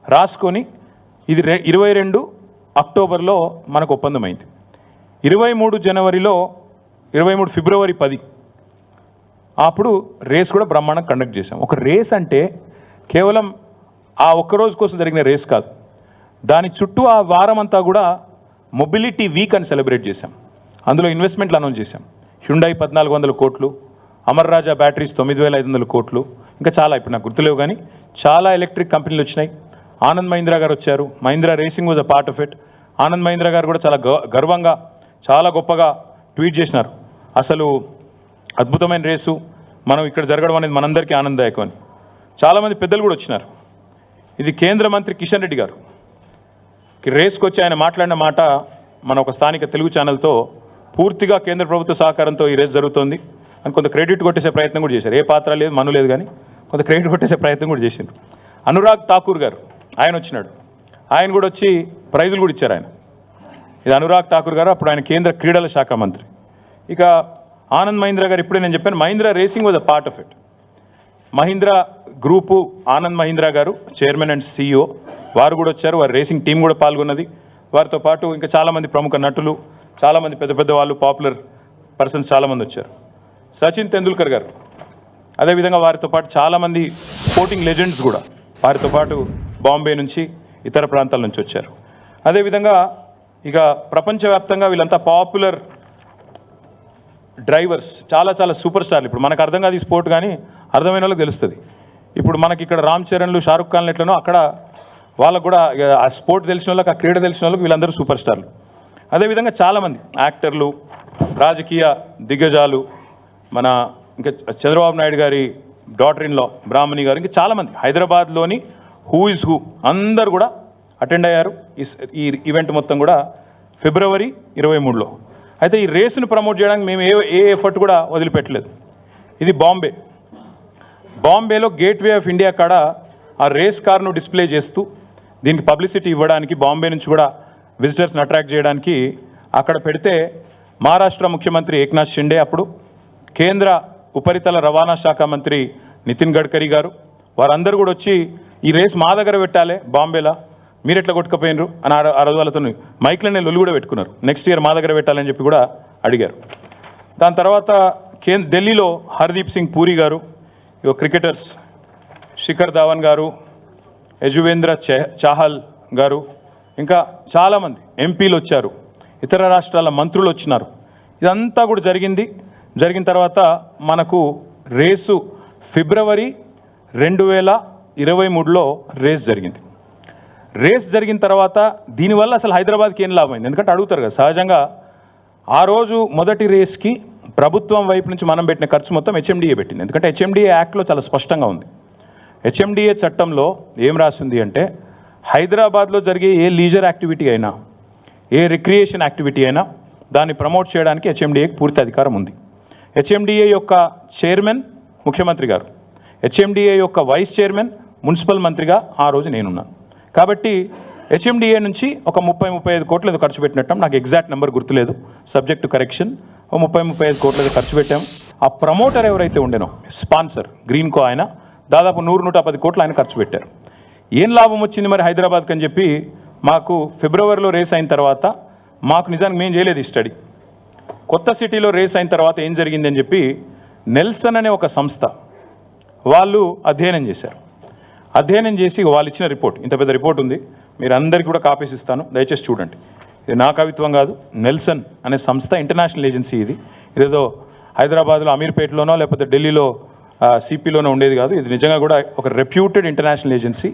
రాసుకొని ఇది 22 అక్టోబర్లో మనకు ఒప్పందం అయింది. 23 జనవరిలో 23 ఫిబ్రవరి 10 అప్పుడు రేస్ కూడా బ్రహ్మాండం కండక్ట్ చేశాం. ఒక రేస్ అంటే కేవలం ఆ ఒక్కరోజు కోసం జరిగిన రేస్ కాదు, దాని చుట్టూ ఆ వారం అంతా కూడా మొబిలిటీ వీక్ అని సెలబ్రేట్ చేశాం. అందులో ఇన్వెస్ట్మెంట్లు అనౌన్స్ చేశాం. హ్యుండై 1400 కోట్లు, అమర్ రాజా బ్యాటరీస్ 9500 కోట్లు, ఇంకా చాలా ఇప్పుడు నాకు గుర్తులేవు కానీ చాలా ఎలక్ట్రిక్ కంపెనీలు వచ్చినాయి. ఆనంద్ మహీంద్రా గారు వచ్చారు. Mahindra racing was a part of it. Anand Mahindra గారు కూడా చాలా గర్వంగా చాలా గొప్పగా ట్వీట్ చేసినారు, అసలు అద్భుతమైన రేసు మనం ఇక్కడ జరగడం అనేది మనందరికీ ఆనందదాయకం అని. చాలామంది పెద్దలు కూడా వచ్చినారు. ఇది కేంద్ర మంత్రి కిషన్ రెడ్డి గారు రేస్కి వచ్చి ఆయన మాట్లాడిన మాట మన ఒక స్థానిక తెలుగు ఛానల్తో పూర్తిగా కేంద్ర ప్రభుత్వ సహకారంతో ఈ రేస్ జరుగుతోంది అని కొంత క్రెడిట్ కొట్టేసే ప్రయత్నం కూడా చేశారు. ఏ పాత్ర లేదు, మను లేదు, కానీ కొంత క్రెడిట్ కొట్టేసే ప్రయత్నం కూడా చేసిండ్రు. అనురాగ్ ఠాకూర్ గారు ఆయన వచ్చినాడు. ఆయన కూడా వచ్చి ప్రైజులు కూడా ఇచ్చారు ఆయన. ఇది అనురాగ్ ఠాకూర్ గారు, అప్పుడు ఆయన కేంద్ర క్రీడల శాఖ మంత్రి. ఇక ఆనంద్ మహీంద్రా గారు, ఇప్పుడే నేను చెప్పాను, Mahindra racing was a part of it. Mahindra group Anand Mahindra గారు చైర్మన్ అండ్ CEO, వారు కూడా వచ్చారు. వారి రేసింగ్ టీం కూడా పాల్గొన్నది. వారితో పాటు ఇంకా చాలామంది ప్రముఖ నటులు, చాలామంది పెద్ద పెద్ద వాళ్ళు, పాపులర్ పర్సన్స్ చాలామంది వచ్చారు. సచిన్ తెందుల్కర్ గారు, అదేవిధంగా వారితో పాటు చాలామంది స్పోర్టింగ్ లెజెండ్స్ కూడా వారితో పాటు బాంబే నుంచి ఇతర ప్రాంతాల నుంచి వచ్చారు. అదేవిధంగా ఇక ప్రపంచవ్యాప్తంగా వీళ్ళంతా పాపులర్ డ్రైవర్స్, చాలా చాలా సూపర్ స్టార్లు. ఇప్పుడు మనకు అర్థం కాదు ఈ స్పోర్ట్, కానీ అర్థమైన వాళ్ళకి తెలుస్తుంది. ఇప్పుడు మనకి ఇక్కడ రామ్ చరణ్లు, షారుఖ్ ఖాన్లు ఎట్లనో అక్కడ వాళ్ళకు కూడా ఆ స్పోర్ట్ తెలిసిన వాళ్ళకి, ఆ క్రీడ తెలిసిన వాళ్ళకి వీళ్ళందరూ సూపర్ స్టార్లు. అదేవిధంగా చాలామంది యాక్టర్లు, రాజకీయ దిగ్గజాలు, మన ఇంకా చంద్రబాబు నాయుడు గారి డాటర్ ఇన్ లా బ్రాహ్మణి గారు, ఇంకా చాలామంది హైదరాబాద్లోని హూ ఇస్ హూ అందరు కూడా అటెండ్ అయ్యారు ఈ ఈవెంట్ మొత్తం కూడా ఫిబ్రవరి 23లో. అయితే ఈ రేసును ప్రమోట్ చేయడానికి మేము ఏ ఎఫర్ట్ కూడా వదిలిపెట్టలేదు. ఇది బాంబేలో గేట్వే ఆఫ్ ఇండియా కాడ ఆ రేస్ కార్ను డిస్ప్లే చేస్తూ దీనికి పబ్లిసిటీ ఇవ్వడానికి, బాంబే నుంచి కూడా విజిటర్స్ని అట్రాక్ట్ చేయడానికి అక్కడ పెడితే మహారాష్ట్ర ముఖ్యమంత్రి ఏక్నాథ్ షిండే, అప్పుడు కేంద్ర ఉపరితల రవాణా శాఖ మంత్రి నితిన్ గడ్కరీ గారు, వారందరూ కూడా వచ్చి ఈ రేస్ మా దగ్గర పెట్టాలి బాంబేలో, మీరు ఎట్లా కొట్టుకుపోయినరు అని ఆ రోజు వాళ్ళతో మైక్లనే లొల్లి కూడా పెట్టుకున్నారు. నెక్స్ట్ ఇయర్ మా దగ్గర పెట్టాలని చెప్పి కూడా అడిగారు. దాని తర్వాత ఢిల్లీలో హర్దీప్ సింగ్ పూరి గారు, క్రికెటర్స్ శిఖర్ ధావన్ గారు, యజువేంద్ర చాహల్ గారు, ఇంకా చాలామంది ఎంపీలు వచ్చారు, ఇతర రాష్ట్రాల మంత్రులు వచ్చినారు. ఇదంతా కూడా జరిగిన తర్వాత మనకు రేసు ఫిబ్రవరి 2023లో రేస్ జరిగింది. రేస్ జరిగిన తర్వాత దీనివల్ల అసలు హైదరాబాద్కి ఏం లాభమైంది? ఎందుకంటే అడుగుతారు కదా సహజంగా. ఆ రోజు మొదటి రేస్కి ప్రభుత్వం వైపు నుంచి మనం పెట్టిన ఖర్చు మొత్తం HMDA పెట్టింది. ఎందుకంటే HMDA యాక్ట్లో చాలా స్పష్టంగా ఉంది. HMDA చట్టంలో ఏం రాసింది అంటే, హైదరాబాద్లో జరిగే ఏ లీజర్ యాక్టివిటీ అయినా, ఏ రిక్రియేషన్ యాక్టివిటీ అయినా దాన్ని ప్రమోట్ చేయడానికి HMDAకి పూర్తి అధికారం ఉంది. HMDA యొక్క చైర్మన్ ముఖ్యమంత్రి గారు, HMDA యొక్క వైస్ చైర్మన్ మున్సిపల్ మంత్రిగా ఆ రోజు నేనున్నాను. కాబట్టి HMDA నుంచి ఒక 30-35 కోట్లు ఏదో ఖర్చు పెట్టినట్టు, నాకు ఎగ్జాక్ట్ నెంబర్ గుర్తులేదు, సబ్జెక్ట్ టు కరెక్షన్. 30-35 కోట్లు ఏదో ఖర్చు పెట్టాం. ఆ ప్రమోటర్ ఎవరైతే ఉండేనో, స్పాన్సర్ గ్రీన్కో, ఆయన దాదాపు 100-110 కోట్లు ఆయన ఖర్చు పెట్టారు. ఏం లాభం వచ్చింది మరి హైదరాబాద్కి అని చెప్పి మాకు ఫిబ్రవరిలో రేస్ అయిన తర్వాత, మాకు నిజానికి మేము చేయలేదు ఈ స్టడీ. కొత్త సిటీలో రేస్ అయిన తర్వాత ఏం జరిగింది అని చెప్పి నెల్సన్ అనే ఒక సంస్థ వాళ్ళు అధ్యయనం చేశారు. అధ్యయనం చేసి వాళ్ళు ఇచ్చిన రిపోర్ట్, ఇంత పెద్ద రిపోర్ట్ ఉంది, మీరు అందరికీ కూడా కాపీస్ ఇస్తాను, దయచేసి చూడండి. ఇది నా కవిత్వం కాదు, నెల్సన్ అనే సంస్థ ఇంటర్నేషనల్ ఏజెన్సీ. ఇదేదో హైదరాబాద్లో అమీర్పేటలోనో లేకపోతే ఢిల్లీలో CPలోనో ఉండేది కాదు. ఇది నిజంగా కూడా ఒక రెప్యూటెడ్ ఇంటర్నేషనల్ ఏజెన్సీ.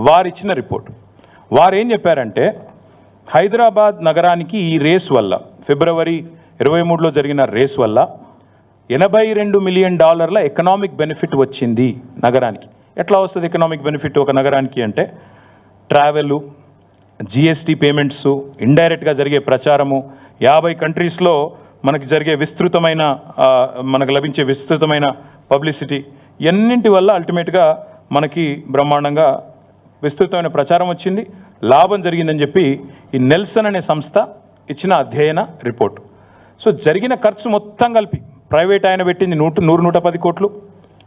వారు ఇచ్చిన రిపోర్ట్, వారు ఏం చెప్పారంటే, హైదరాబాద్ నగరానికి ఈ రేస్ వల్ల, ఫిబ్రవరి 23లో జరిగిన రేస్ వల్ల $82 మిలియన్ ఎకనామిక్ బెనిఫిట్ వచ్చింది నగరానికి. ఎట్లా వస్తుంది ఎకనామిక్ బెనిఫిట్ ఒక నగరానికి అంటే, ట్రావెలు, GST పేమెంట్స్, ఇండైరెక్ట్గా జరిగే ప్రచారము, 50 కంట్రీస్లో మనకి జరిగే మనకు లభించే విస్తృతమైన పబ్లిసిటీ, ఎన్నింటి వల్ల అల్టిమేట్గా మనకి బ్రహ్మాండంగా విస్తృతమైన ప్రచారం వచ్చింది, లాభం జరిగిందని చెప్పి ఈ నెల్సన్ అనే సంస్థ ఇచ్చిన అధ్యయన రిపోర్టు. సో జరిగిన ఖర్చు మొత్తం కలిపి ప్రైవేట్ ఆయన పెట్టింది 100-110 కోట్లు,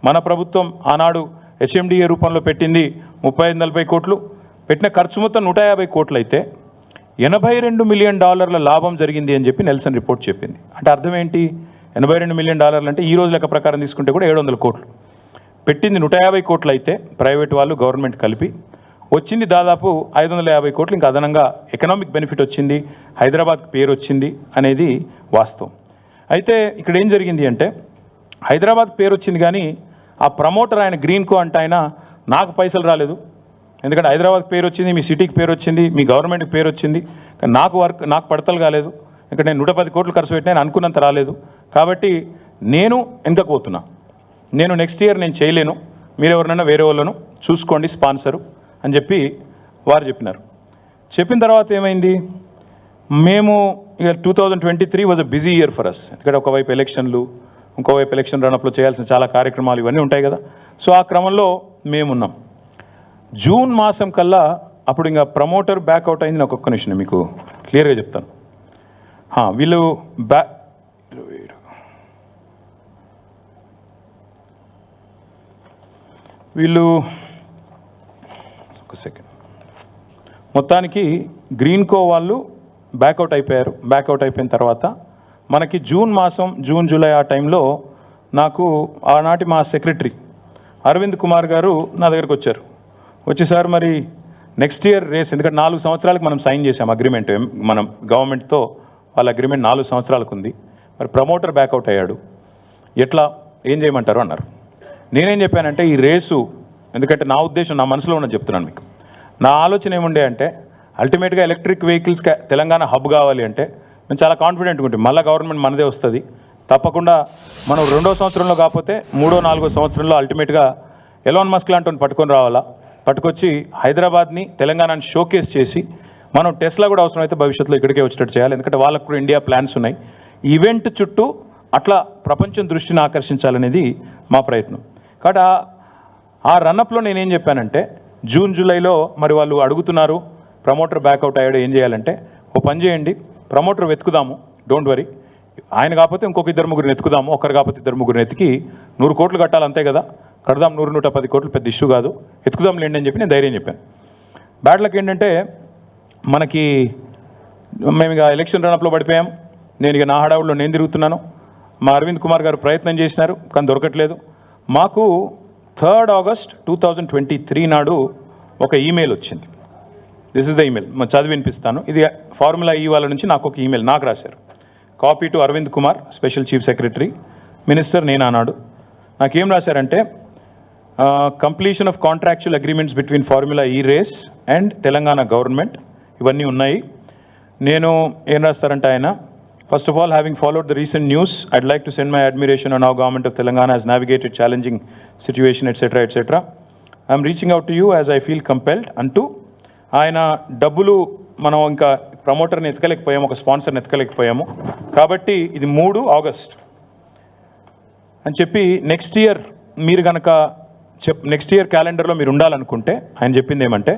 మన ప్రభుత్వం ఆనాడు HMDA రూపంలో పెట్టింది 35-40 కోట్లు, పెట్టిన ఖర్చు మొత్తం 150 కోట్లు అయితే $82 మిలియన్ లాభం జరిగింది అని చెప్పి నెల్సన్ రిపోర్ట్ చెప్పింది. అంటే అర్థం ఏంటి? $82 మిలియన్ అంటే ఈ రోజు లెక్క ప్రకారం తీసుకుంటే కూడా 700 కోట్లు. పెట్టింది 150 కోట్లు అయితే ప్రైవేట్ వాళ్ళు, గవర్నమెంట్ కలిపి వచ్చింది దాదాపు 550 కోట్లు. ఇంకా అదనంగా ఎకనామిక్ బెనిఫిట్ వచ్చింది, హైదరాబాద్కి పేరు వచ్చింది అనేది వాస్తవం. అయితే ఇక్కడ ఏం జరిగింది అంటే, హైదరాబాద్కి పేరు వచ్చింది కానీ ఆ ప్రమోటర్ ఆయన గ్రీన్కో అంటే ఆయన, నాకు పైసలు రాలేదు, ఎందుకంటే హైదరాబాద్ పేరు వచ్చింది, మీ సిటీకి పేరు వచ్చింది, మీ గవర్నమెంట్కి పేరు వచ్చింది. కానీ నాకు పడతలు కాలేదు. ఇక్కడ నేను 110 కోట్లు ఖర్చు పెట్టినా అనుకున్నంత రాలేదు. కాబట్టి నేను వెనకకు పోతున్నా. నేను నెక్స్ట్ ఇయర్ నేను చేయలేను, మీరు ఎవరినైనా వేరే వాళ్ళను చూసుకోండి స్పాన్సరు అని చెప్పి వారు చెప్పినారు. చెప్పిన తర్వాత ఏమైంది, మేము ఇక 2023 was a busy year for us. ఎందుకంటే ఒకవైపు ఎలక్షన్లు, ఇంకోవైపు ఎలక్షన్ రన్అప్లో చేయాల్సిన చాలా కార్యక్రమాలు ఇవన్నీ ఉంటాయి కదా. సో ఆ క్రమంలో మేమున్నాం. జూన్ మాసం కల్లా అప్పుడు ఇంకా ప్రమోటర్ బ్యాక్అవుట్ అయింది. నాకు ఒక్క నిమిషం మీకు క్లియర్గా చెప్తాను. వీళ్ళు ఒక సెకండ్, మొత్తానికి గ్రీన్కో వాళ్ళు బ్యాక్అవుట్ అయిపోయారు. బ్యాక్అవుట్ అయిపోయిన తర్వాత మనకి జూన్ మాసం, జూన్ జూలై ఆ టైంలో నాకు ఆనాటి మా సెక్రటరీ అరవింద్ కుమార్ గారు నా దగ్గరకు వచ్చారు. వచ్చేసారి మరి నెక్స్ట్ ఇయర్ రేస్, ఎందుకంటే 4 సంవత్సరాలకు మనం సైన్ చేసాం అగ్రిమెంట్, మనం గవర్నమెంట్తో వాళ్ళ అగ్రిమెంట్ 4 సంవత్సరాలకు ఉంది. మరి ప్రమోటర్ బ్యాక్అవుట్ అయ్యాడు, ఎట్లా ఏం చేయమంటారు అన్నారు. నేనేం చెప్పానంటే ఈ రేసు, ఎందుకంటే నా ఉద్దేశం, నా మనసులో ఉన్నది చెప్తున్నాను మీకు. నా ఆలోచన ఏముండే అంటే అల్టిమేట్గా ఎలక్ట్రిక్ వెహికల్స్ తెలంగాణ హబ్ కావాలి అంటే మేము చాలా కాన్ఫిడెంట్గా ఉంటాం. మళ్ళీ గవర్నమెంట్ మనదే వస్తుంది తప్పకుండా. మనం 2వ సంవత్సరంలో కాకపోతే 3వ 4వ సంవత్సరంలో అల్టిమేట్గా ఎలాన్ మస్క్ లాంటి పట్టుకొని రావాలా, పట్టుకొచ్చి హైదరాబాద్ని తెలంగాణని షోకేస్ చేసి మనం టెస్లా కూడా అవసరమైతే భవిష్యత్తులో ఇక్కడికే వచ్చేటట్టు చేయాలి. ఎందుకంటే వాళ్ళకు కూడా ఇండియా ప్లాన్స్ ఉన్నాయి. ఈవెంట్ చుట్టూ అట్లా ప్రపంచం దృష్టిని ఆకర్షించాలనేది మా ప్రయత్నం. కాబట్టి ఆ రన్అప్లో నేనేం చెప్పానంటే జూన్ జూలైలో మరి వాళ్ళు అడుగుతున్నారు ప్రమోటర్ బ్యాక్అవుట్ అయ్యాడు ఏం చేయాలంటే, ఓ పని చేయండి, ప్రమోటర్ వెతుకుదాము, డోంట్ వరీ, ఆయన కాకపోతే ఇంకొక 2-3 ఎత్తుకుదాము, ఒకరు కాకపోతే 2-3 ఎత్తికి 100 కోట్లు కట్టాలి అంతే కదా, కడదాం, 100-110 కోట్లు పెద్ద ఇష్యూ కాదు, ఎత్తుకుదాం లేండి అని చెప్పి నేను ధైర్యం చెప్పాను. బ్యాడ్లకి ఏంటంటే మనకి మేము ఇక ఎలక్షన్ రన్అప్లో పడిపోయాం. నేను ఇక నా హడావుల్లో నేను తిరుగుతున్నాను. మా అరవింద్ కుమార్ గారు ప్రయత్నం చేసినారు కానీ దొరకట్లేదు. మాకు 3rd ఆగస్ట్ 2023 నాడు ఒక ఈమెయిల్ వచ్చింది. దిస్ ఇస్ ద ఈమెయిల్, చదివి వినిపిస్తాను. ఇది ఫార్ములా ఈ వాళ్ళ నుంచి నాకు ఒక ఈమెయిల్ నాకు రాశారు. Copy to Arvind Kumar, special chief secretary, minister నేను అన్నాడు. నాకేం రాశారంటే completion of contractual agreements between formula E race and Telangana government, ఇవన్నీ ఉన్నాయి. నేను ఏం రాస్తారంటే ఆయన, first of all, having followed the recent news, I'd like to send my admiration on how government of Telangana has navigated challenging situation, etc., etc. I'm reaching out to you as I feel compelled అంటూ ఆయన డబ్బులు మనం ఇంకా ప్రమోటర్ని ఎత్తుకలేకపోయాము, ఒక స్పాన్సర్ని ఎత్తుకలేకపోయాము, కాబట్టి ఇది 3 August అని చెప్పి నెక్స్ట్ ఇయర్ మీరు కనుక నెక్స్ట్ ఇయర్ క్యాలెండర్లో మీరు ఉండాలనుకుంటే ఆయన చెప్పింది ఏమంటే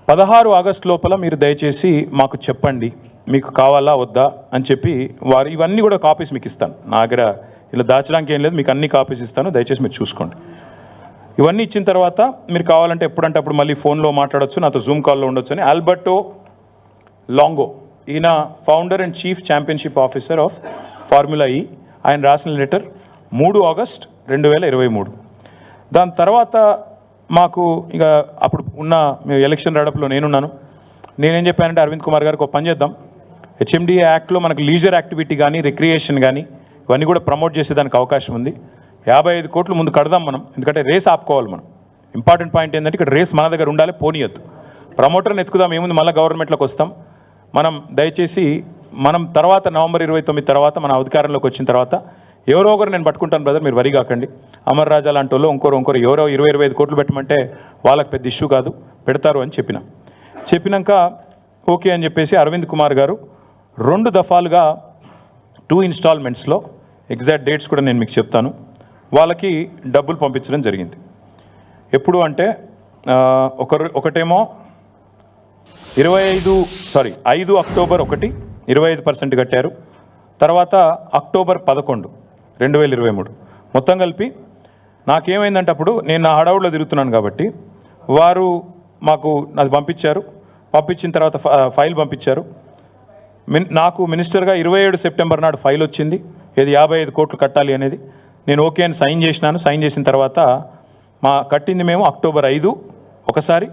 16 ఆగస్ట్ లోపల మీరు దయచేసి మాకు చెప్పండి మీకు కావాలా వద్దా అని చెప్పి వారు ఇవన్నీ కూడా కాపీస్ మీకు ఇస్తాను. నా దగ్గర ఇలా దాచడానికి ఏం లేదు, మీకు అన్ని కాపీస్ ఇస్తాను, దయచేసి మీరు చూసుకోండి. ఇవన్నీ ఇచ్చిన తర్వాత మీరు కావాలంటే ఎప్పుడంటే అప్పుడు మళ్ళీ ఫోన్లో మాట్లాడొచ్చు, నాతో జూమ్ కాల్లో ఉండొచ్చు అని ఆల్బర్టో లాంగో, ఈయన founder and chief championship officer of formula ఈ, ఆయన రాసిన లెటర్ 3 ఆగస్ట్ 2023. దాని తర్వాత మాకు ఇక అప్పుడు ఉన్న ఎలక్షన్ రడప్లో నేనున్నాను. నేనేం చెప్పానంటే అరవింద్ కుమార్ గారికి ఒక పని చేద్దాం, హెచ్ఎండిఏ యాక్ట్లో మనకు లీజర్ యాక్టివిటీ కానీ రిక్రియేషన్ కానీ ఇవన్నీ కూడా ప్రమోట్ చేసేదానికి అవకాశం ఉంది. 55 కోట్లు ముందు కడదాం మనం, ఎందుకంటే రేస్ ఆపుకోవాలి మనం. ఇంపార్టెంట్ పాయింట్ ఏంటంటే ఇక్కడ రేస్ మన దగ్గర ఉండాలి, పోనీయద్దు. ప్రమోటర్ని ఎత్తుకుదాం, ఏముంది మళ్ళీ గవర్నమెంట్లోకి వస్తాం మనం. దయచేసి మనం తర్వాత నవంబర్ 29 తర్వాత మన అధికారంలోకి వచ్చిన తర్వాత ఎవరో ఒకరు నేను పట్టుకుంటాను బ్రదర్, మీరు వరి కాకండి. అమర్ రాజా లాంటి వాళ్ళు ఇంకోరు ఎవరో 20-25 కోట్లు పెట్టమంటే వాళ్ళకి పెద్ద ఇష్యూ కాదు, పెడతారు అని చెప్పినాక ఓకే అని చెప్పేసి అరవింద్ కుమార్ గారు 2 దఫాలుగా 2 ఇన్స్టాల్మెంట్స్లో, ఎగ్జాక్ట్ డేట్స్ కూడా నేను మీకు చెప్తాను, వాళ్ళకి డబ్బులు పంపించడం జరిగింది. ఎప్పుడు అంటే ఒకటేమో 5 అక్టోబర్ 1 25% కట్టారు. తర్వాత అక్టోబర్ 11, 2023. మొత్తం కలిపి నాకేమైందంటే అప్పుడు నేను నా హడావుడిలో తిరుగుతున్నాను కాబట్టి వారు మాకు అది పంపించిన తర్వాత ఫైల్ పంపించారు. నాకు మినిస్టర్గా 27 సెప్టెంబర్ నాడు ఫైల్ వచ్చింది, ఏది 55 కోట్లు కట్టాలి అనేది. నేను ఓకే అని సైన్ చేసినాను. సైన్ చేసిన తర్వాత కట్టింది మేము అక్టోబర్ 5 ఒకసారి,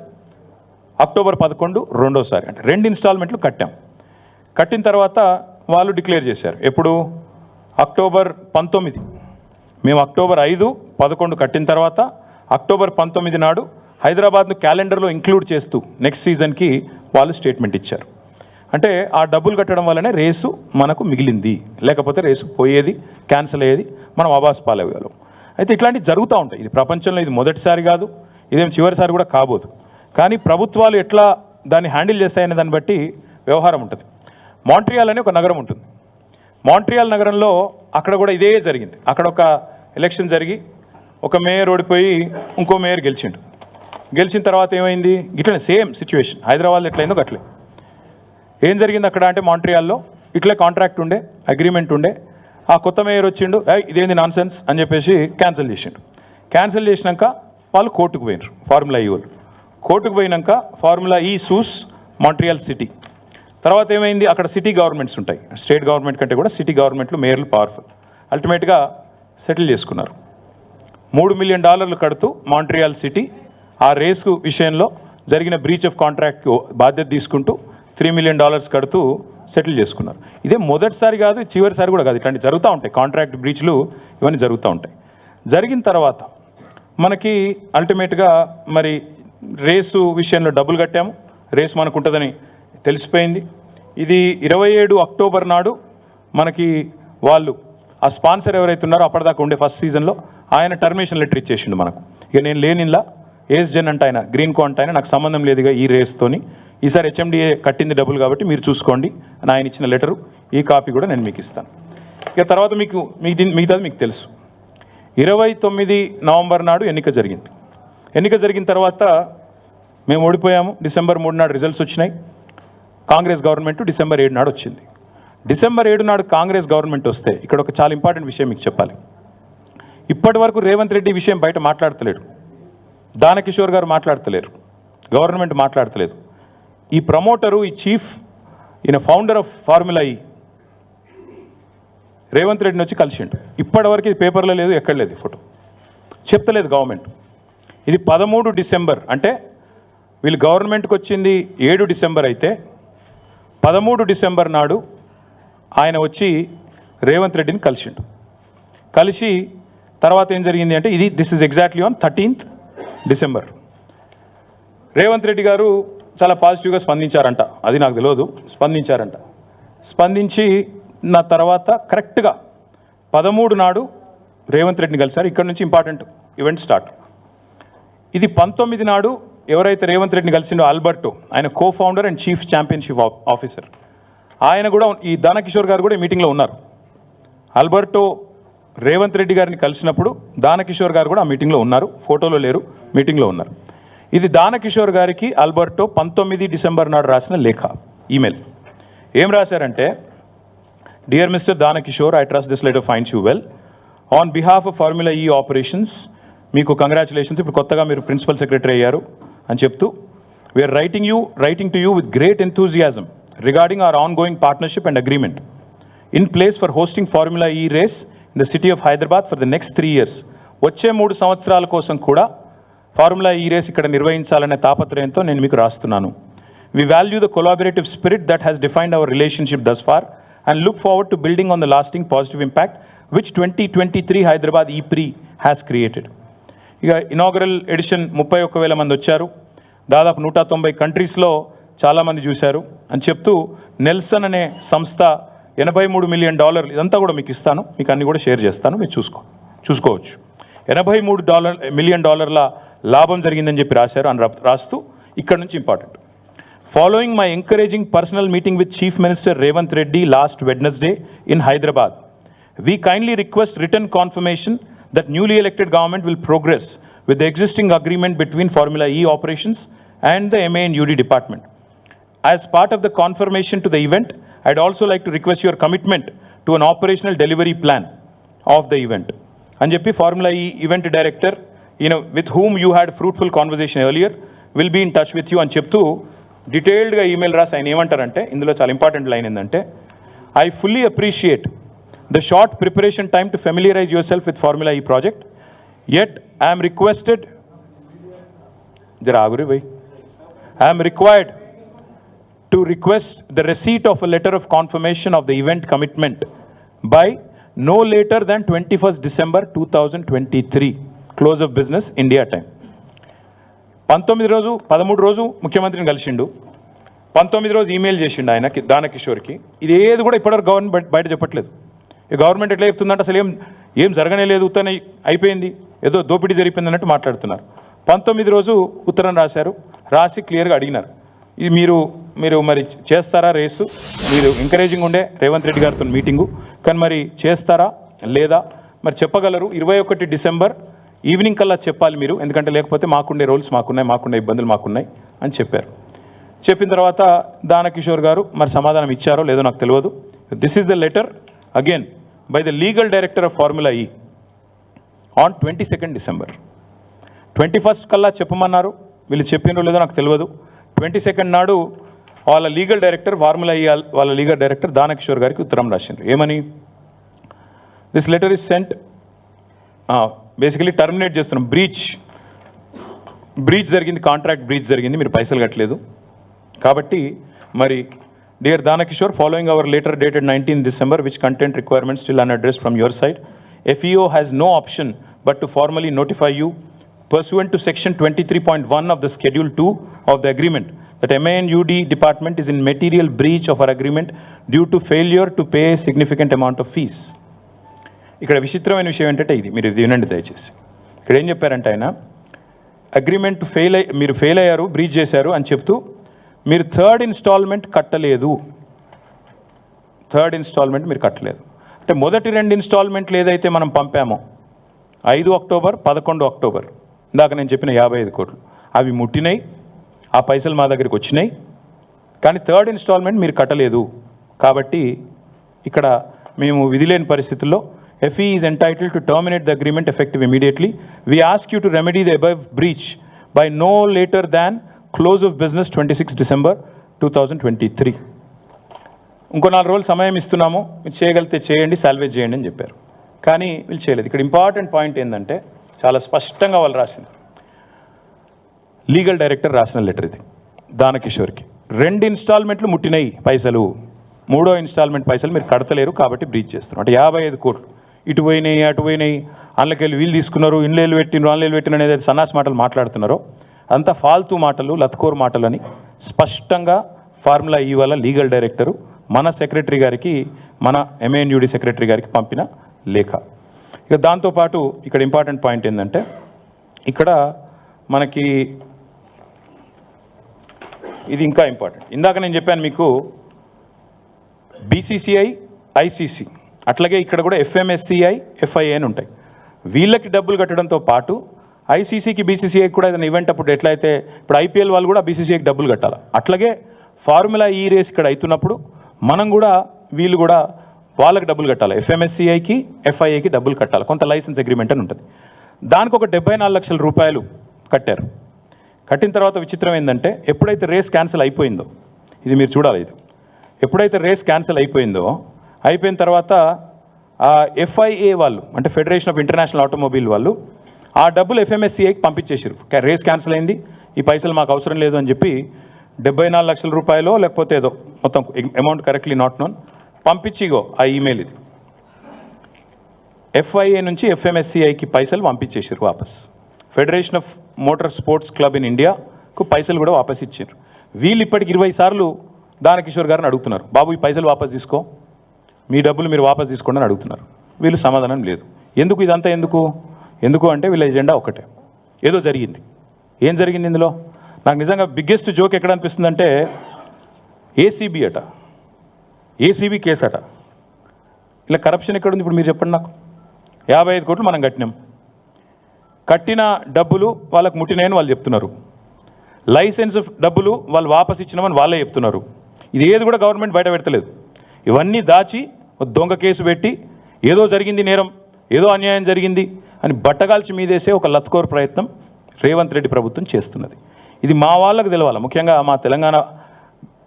అక్టోబర్ 11 రెండోసారి, అంటే 2 ఇన్స్టాల్మెంట్లు కట్టాం. కట్టిన తర్వాత వాళ్ళు డిక్లేర్ చేశారు ఎప్పుడు, అక్టోబర్ 19. మేము అక్టోబర్ 5, 11 కట్టిన తర్వాత అక్టోబర్ 19 నాడు హైదరాబాద్ను క్యాలెండర్లో ఇంక్లూడ్ చేస్తూ నెక్స్ట్ సీజన్కి వాళ్ళు స్టేట్మెంట్ ఇచ్చారు. అంటే ఆ డబ్బులు కట్టడం వల్లనే రేసు మనకు మిగిలింది, లేకపోతే రేసు పోయేది, క్యాన్సిల్ అయ్యేది, మనం అబాస్ పాలయ్యేవాళ్ళం. అయితే ఇట్లాంటివి జరుగుతూ ఉంటాయి. ఇది ప్రపంచంలో ఇది మొదటిసారి కాదు, ఇదేం చివరిసారి కూడా కాబోదు. కానీ ప్రభుత్వాలు ఎట్లా దాన్ని హ్యాండిల్ చేస్తాయనే దాన్ని బట్టి వ్యవహారం ఉంటుంది. మాంట్రియాల్ అనే ఒక నగరం ఉంటుంది. మాంట్రియాల్ నగరంలో అక్కడ కూడా ఇదే జరిగింది. అక్కడ ఒక ఎలక్షన్ జరిగి ఒక మేయర్ ఓడిపోయి ఇంకో మేయర్ గెలిచిండు. గెలిచిన తర్వాత ఏమైంది? ఇట్లనే సేమ్ సిచ్యువేషన్ హైదరాబాద్లో ఎట్లయిందో అట్లే. ఏం జరిగింది అక్కడ అంటే మాంట్రియాల్లో ఇట్లే కాంట్రాక్ట్ ఉండే, అగ్రిమెంట్ ఉండే. ఆ కొత్త మేయర్ వచ్చిండు, ఇదేంది నాన్ సెన్స్ అని చెప్పేసి క్యాన్సిల్ చేసిండు. క్యాన్సిల్ చేసినాక వాళ్ళు కోర్టుకు పోయినారు, ఫార్ములా ఈ వాళ్ళు. కోర్టుకు పోయినాక ఫార్ములా ఈ సూస్ మాంట్రియాల్ సిటీ. తర్వాత ఏమైంది? అక్కడ సిటీ గవర్నమెంట్స్ ఉంటాయి, స్టేట్ గవర్నమెంట్ కంటే కూడా సిటీ గవర్నమెంట్లు మేయర్లు పవర్ఫుల్. అల్టిమేట్గా సెటిల్ చేసుకున్నారు. $3 మిలియన్ కడుతూ మాంట్రియాల్ సిటీ ఆ రేసు విషయంలో జరిగిన బ్రీచ్ ఆఫ్ కాంట్రాక్ట్కి బాధ్యత తీసుకుంటూ $3 మిలియన్ కడుతూ సెటిల్ చేసుకున్నారు. ఇదే మొదటిసారి కాదు, చివరిసారి కూడా కాదు. ఇట్లాంటివి జరుగుతూ ఉంటాయి, కాంట్రాక్ట్ బ్రీచ్లు ఇవన్నీ జరుగుతూ ఉంటాయి. జరిగిన తర్వాత మనకి అల్టిమేట్గా మరి రేసు విషయంలో డబ్బులు కట్టాము, రేసు మనకు ఉంటుందని తెలిసిపోయింది. ఇది 27 అక్టోబర్ నాడు మనకి వాళ్ళు ఆ స్పాన్సర్ ఎవరైతే ఉన్నారో అప్పటిదాకా ఉండే ఫస్ట్ సీజన్లో ఆయన టర్మినేషన్ లెటర్ ఇచ్చేసిండు మనకు. ఇక నేను లేనిలా ఏఎస్జెన్ అంటే ఆయన గ్రీన్ కో అంటే ఆయన నాకు సంబంధం లేదుగా ఈ రేస్తోని, ఈసారి హెచ్ఎండిఏ కట్టింది డబ్బులు కాబట్టి మీరు చూసుకోండి అని ఆయన ఇచ్చిన లెటరు, ఈ కాపీ కూడా నేను మీకు ఇస్తాను. ఇక తర్వాత మిగతాది మీకు తెలుసు. 29 నవంబర్ నాడు ఎన్నిక జరిగింది. ఎన్నిక జరిగిన తర్వాత మేము ఓడిపోయాము. డిసెంబర్ 3 నాడు రిజల్ట్స్ వచ్చినాయి. కాంగ్రెస్ గవర్నమెంట్ డిసెంబర్ 7 నాడు వచ్చింది. డిసెంబర్ 7 నాడు కాంగ్రెస్ గవర్నమెంట్ వస్తే ఇక్కడ ఒక చాలా ఇంపార్టెంట్ విషయం మీకు చెప్పాలి. ఇప్పటి వరకు రేవంత్ రెడ్డి విషయం బయట మాట్లాడతలేడు, దానకిషోర్ గారు మాట్లాడతలేరు, గవర్నమెంట్ మాట్లాడతలేదు. ఈ ప్రమోటరు, ఈ చీఫ్, ఈయన ఫౌండర్ ఆఫ్ ఫార్ములా ఈ రేవంత్ రెడ్డిని వచ్చి కలిసిండు. ఇప్పటివరకు ఇది పేపర్లో లేదు, ఎక్కడ లేదు, ఫోటో చెప్తలేదు గవర్నమెంట్. ఇది 13 డిసెంబర్ అంటే వీళ్ళు గవర్నమెంట్కి వచ్చింది 7 డిసెంబర్ అయితే 13 డిసెంబర్ నాడు ఆయన వచ్చి రేవంత్ రెడ్డిని కలిసిండు. కలిసి తర్వాత ఏం జరిగింది అంటే this is exactly on 13th December. Revanth Reddy గారు చాలా పాజిటివ్గా స్పందించారంట, అది నాకు తెలియదు, స్పందించారంట. స్పందించి నా తర్వాత కరెక్ట్గా 13 నాడు రేవంత్ రెడ్డిని కలిశారు. ఇక్కడ నుంచి ఇంపార్టెంట్ ఈవెంట్ స్టార్ట్. ఇది 19 నాడు ఎవరైతే రేవంత్ రెడ్డిని కలిసిండో ఆల్బర్టో, ఆయన co founder and chief championship officer, ఆయన కూడా ఈ దానకిషోర్ గారు కూడా ఈ మీటింగ్లో ఉన్నారు. ఆల్బర్టో రేవంత్ రెడ్డి గారిని కలిసినప్పుడు దానకిషోర్ గారు కూడా ఆ మీటింగ్లో ఉన్నారు, ఫోటోలో లేరు, మీటింగ్లో ఉన్నారు. ఇది దానకిషోర్ గారికి ఆల్బర్టో 19 డిసెంబర్ నాడు రాసిన లేఖ, ఈమెయిల్. ఏం రాశారంటే, dear mister Danakishore, I trust this letter finds you well. On behalf of formula E operations మీకు కంగ్రాచులేషన్స్, ఇప్పుడు కొత్తగా మీరు ప్రిన్సిపల్ సెక్రటరీ అయ్యారు అని చెప్తూ, we are writing to you with great enthusiasm regarding our ongoing partnership and agreement in place for hosting formula E race in the city of Hyderabad for the next 3 years. వచ్చే 3 సంవత్సరాల కోసం కూడా formula E race ఇక్కడ నిర్వహించాలనే తాపత్రయంతో నేను మీకు రాస్తున్నాను. We value the collaborative spirit that has defined our relationship thus far and look forward to building on the lasting positive impact which 2023 Hyderabad E Prix has created. ఇక inaugural edition 31,000 మంది వచ్చారు, దాదాపు 190 కంట్రీస్లో చాలామంది చూశారు అని చెప్తూ, నెల్సన్ అనే సంస్థ $83 మిలియన్, ఇదంతా కూడా మీకు ఇస్తాను, మీకు అన్ని కూడా షేర్ చేస్తాను, మీరు చూసుకోవచ్చు. $83 మిలియన్ లాభం జరిగిందని చెప్పి రాశారు. అని రాస్తూ ఇక్కడ నుంచి important. Following my encouraging personal meeting with chief minister Revanth Reddy last Wednesday in Hyderabad, we kindly request return confirmation that newly elected government will progress with the existing agreement between Formula E operations and the MA and UD department. As part of the confirmation to the event, I'd also like to request your commitment to an operational delivery plan of the event. Anjappi Formula E event director, with whom you had fruitful conversation earlier, will be in touch with you అని చెప్తూ డీటెయిల్డ్గా email రాసి ఆయన ఏమంటారంటే, ఇందులో చాలా important line ఏంటంటే, I fully appreciate the short preparation time to familiarize yourself with Formula E project, yet I am required to request the receipt of a letter of confirmation of the event commitment by no later than 21st December 2023, close of business India time. 13 రోజు 13 రోజు ముఖ్యమంత్రిని కలిసిండు, 19 రోజు email చేసిండు ఆయనకి దానకిషోర్కి. ఇది ఏది కూడా ఇప్పటివరకు గవర్నమెంట్ బయట చెప్పట్లేదు. ఈ గవర్నమెంట్ ఎట్లా చెప్తుందంటే అసలు ఏం జరగనే లేదు, ఉత్తరం అయిపోయింది, ఏదో దోపిడీ జరిగిపోయింది అన్నట్టు మాట్లాడుతున్నారు. 19 రోజు ఉత్తరం రాశారు, రాసి క్లియర్గా అడిగినారు, ఇది మీరు మరి చేస్తారా రేసు, మీరు ఎంకరేజింగ్ ఉండే రేవంత్ రెడ్డి గారితో మీటింగు, కానీ మరి చేస్తారా లేదా మరి చెప్పగలరు, 21 డిసెంబర్ ఈవినింగ్ కల్లా చెప్పాలి మీరు, ఎందుకంటే లేకపోతే మాకుండే రూల్స్ మాకుండే ఇబ్బందులు మాకున్నాయి అని చెప్పారు. చెప్పిన తర్వాత దానకిషోర్ గారు మరి సమాధానం ఇచ్చారో లేదో నాకు తెలియదు. This is the letter again by the legal director of formula ఈ ఆన్ 22 డిసెంబర్. 21 కల్లా చెప్పమన్నారు, వీళ్ళు చెప్పినో లేదో నాకు తెలియదు. 22 నాడు వాళ్ళ లీగల్ డైరెక్టర్ ఫార్ములా ఈ వాళ్ళ లీగల్ డైరెక్టర్ దానకిషోర్ గారికి ఉత్తరం రాసిండ్రు. ఏమని, this letter is sent, basically terminate చేస్తున్నాం, బ్రీచ్ జరిగింది, కాంట్రాక్ట్ బ్రీచ్ జరిగింది, మీరు పైసలు కట్టలేదు కాబట్టి మరి dear Dana Kishore, following our letter dated 19 December which content requirements still unaddressed from your side, FEO has no option but to formally notify you pursuant to section 23.1 of the schedule 2 of the agreement that MANUD department is in material breach of our agreement due to failure to pay a significant amount of fees. ఇక్కడ విచిత్రమైన విషయం ఏంటంటే ఇది మీరు వినండి దయచేసి. ఇక్కడ ఏం చెప్పారంటే ఆయన అగ్రిమెంట్ మీరు ఫెయిల్ అయ్యారు, బ్రీచ్ చేశారు అని చెప్తూ మీరు థర్డ్ ఇన్స్టాల్మెంట్ మీరు కట్టలేదు. అంటే మొదటి 2 ఇన్స్టాల్మెంట్లు ఏదైతే మనం పంపామో 5 అక్టోబర్ 11 అక్టోబర్ ఇందాక నేను చెప్పిన 55 కోట్లు అవి ముట్టినాయి, ఆ పైసలు మా దగ్గరికి వచ్చినాయి, కానీ థర్డ్ ఇన్స్టాల్మెంట్ మీరు కట్టలేదు కాబట్టి ఇక్కడ మేము విధిలేని పరిస్థితుల్లో FE is entitled to terminate the agreement effective immediately. We ask you to remedy the above breach by no later than close of business 26 December 2023. ఇంకో 4 రోజులు సమయం ఇస్తున్నాము, మీరు చేయగలిగితే చేయండి, సాల్వేజ్ చేయండి అని చెప్పారు. కానీ వీళ్ళు చేయలేదు. ఇక్కడ ఇంపార్టెంట్ పాయింట్ ఏంటంటే చాలా స్పష్టంగా వాళ్ళు రాసింది, లీగల్ డైరెక్టర్ రాసిన లెటర్ ఇది దానకిషోర్కి. 2 ఇన్స్టాల్మెంట్లు ముట్టినాయి పైసలు, 3వ ఇన్స్టాల్మెంట్ పైసలు మీరు కడతలేరు కాబట్టి బ్రీచ్ చేస్తున్నారు. అంటే 55 కోట్లు ఇటు పోయినాయి అటు పోయినాయి, అందులోకెళ్ళి వీళ్ళు తీసుకున్నారు, ఇన్లేలు పెట్టినారు ఆన్లైన్లు పెట్టిన అనేది సన్నాస్ మాటలు మాట్లాడుతున్నారో అంతా ఫాల్తూ మాటలు, లత్కోర్ మాటలు అని స్పష్టంగా ఫార్ములా ఈ వల్ల లీగల్ డైరెక్టరు మన సెక్రటరీ గారికి, మన MANUD సెక్రటరీ గారికి పంపిన లేఖ. ఇక దాంతోపాటు ఇక్కడ ఇంపార్టెంట్ పాయింట్ ఏంటంటే ఇక్కడ మనకి ఇది ఇంకా ఇంపార్టెంట్. ఇందాక నేను చెప్పాను మీకు BCCI, ICC, అట్లాగే ఇక్కడ కూడా FMSCI, FIA అని ఉంటాయి. వీళ్ళకి డబ్బులు కట్టడంతో పాటు ICCకి BCCIకి కూడా ఏదైనా ఈవెంట్ అప్పుడు ఎట్లయితే ఇప్పుడు IPL వాళ్ళు కూడా BCCIకి డబ్బులు కట్టాలి, అట్లాగే ఫార్ములా ఈ రేస్ ఇక్కడ అవుతున్నప్పుడు మనం కూడా వీళ్ళు కూడా వాళ్ళకి డబ్బులు కట్టాలి, FMSCIకి FIAకి డబ్బులు కట్టాలి, కొంత లైసెన్స్ అగ్రిమెంట్ అని ఉంటుంది. దానికి ఒక 74 లక్షల రూపాయలు కట్టారు. కట్టిన తర్వాత విచిత్రం ఏంటంటే ఎప్పుడైతే రేస్ క్యాన్సిల్ అయిపోయిందో, ఇది మీరు చూడాలి, ఇది ఎప్పుడైతే రేస్ క్యాన్సిల్ అయిపోయిన తర్వాత FIA వాళ్ళు అంటే ఫెడరేషన్ ఆఫ్ ఇంటర్నేషనల్ ఆటోమొబైల్ వాళ్ళు ఆ డబ్బులు FMSCIకి పంపించేసారు. రేస్ క్యాన్సిల్ అయింది, ఈ పైసలు మాకు అవసరం లేదు అని చెప్పి 74 లక్షల రూపాయలు లేకపోతే ఏదో మొత్తం అమౌంట్ కరెక్ట్లీ నాట్ నోన్ పంపించిగో ఆ ఈమెయిల్ ఇది FIA నుంచి FMSCIకి పైసలు పంపించేసారు వాపస్. Federation of motor sports club in ఇండియాకు పైసలు కూడా వాపస్ ఇచ్చారు. వీళ్ళు ఇప్పటికి 20 సార్లు దానకిషోర్ గారిని అడుగుతున్నారు, బాబు ఈ పైసలు వాపస్ తీసుకో, మీ డబ్బులు మీరు వాపస్ తీసుకోండి అని అడుగుతున్నారు. వీళ్ళు సమాధానం లేదు. ఎందుకు ఇదంతా ఎందుకు అంటే వీళ్ళ ఎజెండా ఒకటే, ఏదో జరిగింది. ఏం జరిగింది ఇందులో? నాకు నిజంగా బిగ్గెస్ట్ జోక్ ఎక్కడ అనిపిస్తుందంటే ACB అట, ACB కేసు అట. ఇలా కరప్షన్ ఎక్కడుంది ఇప్పుడు మీరు చెప్పండి నాకు. 55 కోట్లు మనం కట్టిన డబ్బులు వాళ్ళకు ముట్టినాయని వాళ్ళు చెప్తున్నారు, లైసెన్స్ డబ్బులు వాళ్ళు వాపస్ ఇచ్చినామని వాళ్ళే చెప్తున్నారు. ఇది ఏది కూడా గవర్నమెంట్ బయట పెడతలేదు. ఇవన్నీ దాచి దొంగ కేసు పెట్టి ఏదో జరిగింది నేరం, ఏదో అన్యాయం జరిగింది అని బట్టగాల్చి మీదేసే ఒక లత్కోర్ ప్రయత్నం రేవంత్ రెడ్డి ప్రభుత్వం చేస్తున్నది. ఇది మా వాళ్ళకు తెలవాలి, ముఖ్యంగా మా తెలంగాణ